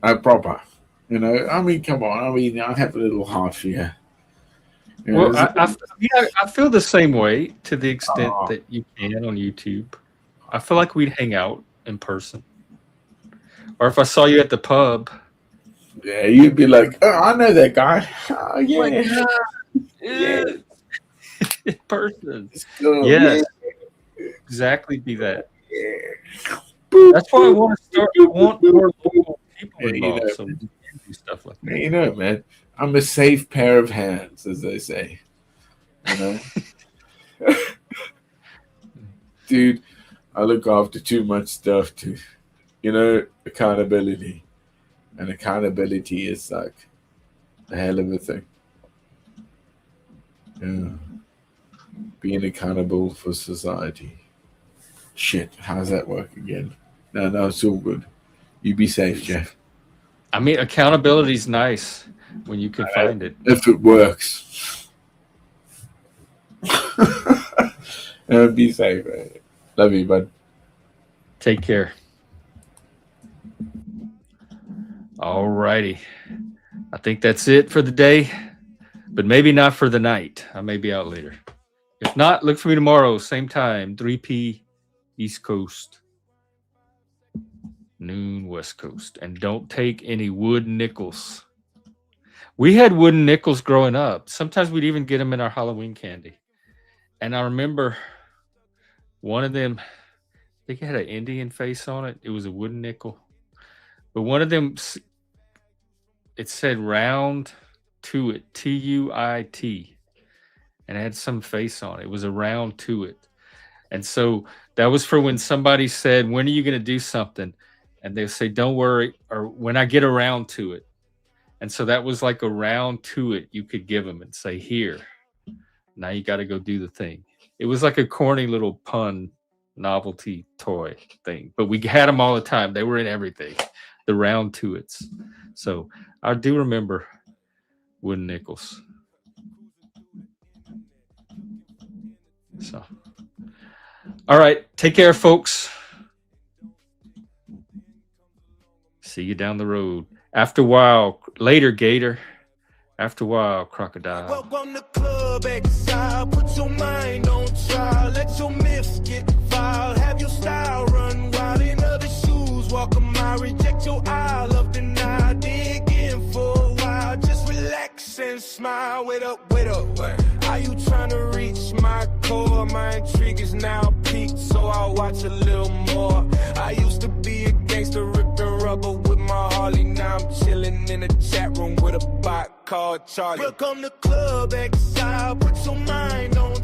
Proper. You know, I mean, come on. I mean, I have a little heart for you. You know, Well, I feel the same way to the extent that you can on YouTube. I feel like we'd hang out in person. Or if I saw you at the pub. Yeah, you'd be like, oh, I know that guy. Oh, yeah. Yeah. In person. Cool. Yes. Yeah. Exactly be that. Yeah. That's why I want to start. I want more local people involved, so we can do stuff like that. You know, man, I'm a safe pair of hands, as they say. You know, dude, I look after too much stuff to, accountability, and accountability is like a hell of a thing. Yeah, being accountable for society. Shit, how's that work again? No, it's all good. You be safe, Jeff. I mean, accountability is nice when you can find it. If it works. Be safe, man. Love you, bud. Take care. All righty. I think that's it for the day, but maybe not for the night. I may be out later. If not, look for me tomorrow, same time, 3 p. East Coast, noon West Coast. And don't take any wood nickels. We had wooden nickels growing up. Sometimes we'd even get them in our Halloween candy. And I remember one of them, I think it had an Indian face on it. It was a wooden nickel. But one of them, it said round to it, Tuit. And it had some face on it. It was a round to it. And so that was for when somebody said, when are you going to do something? And they'll say, don't worry, or when I get around to it. And so that was like a round to it you could give them and say, here, now you got to go do the thing. It was like a corny little pun novelty toy thing, but we had them all the time. They were in everything, the round to its. So I do remember wooden nickels. So, all right. Take care, folks. See you down the road. After a while, later, Gator. After a while, Crocodile. Welcome to Club Exile. Put your mind on trial. Let your myths get filed. Have your style run wild in other shoes. Walk a mile. Reject your aisle. Love deny. Dig in for a while. Just relax and smile. Wait up. Are you trying to reach my core? My intrigue is now peaked, so I'll watch a little more. I used to be a gangster, ripping rubber with my Harley. Now I'm chilling in a chat room with a bot called Charlie. Welcome to Club Exile. Put your mind on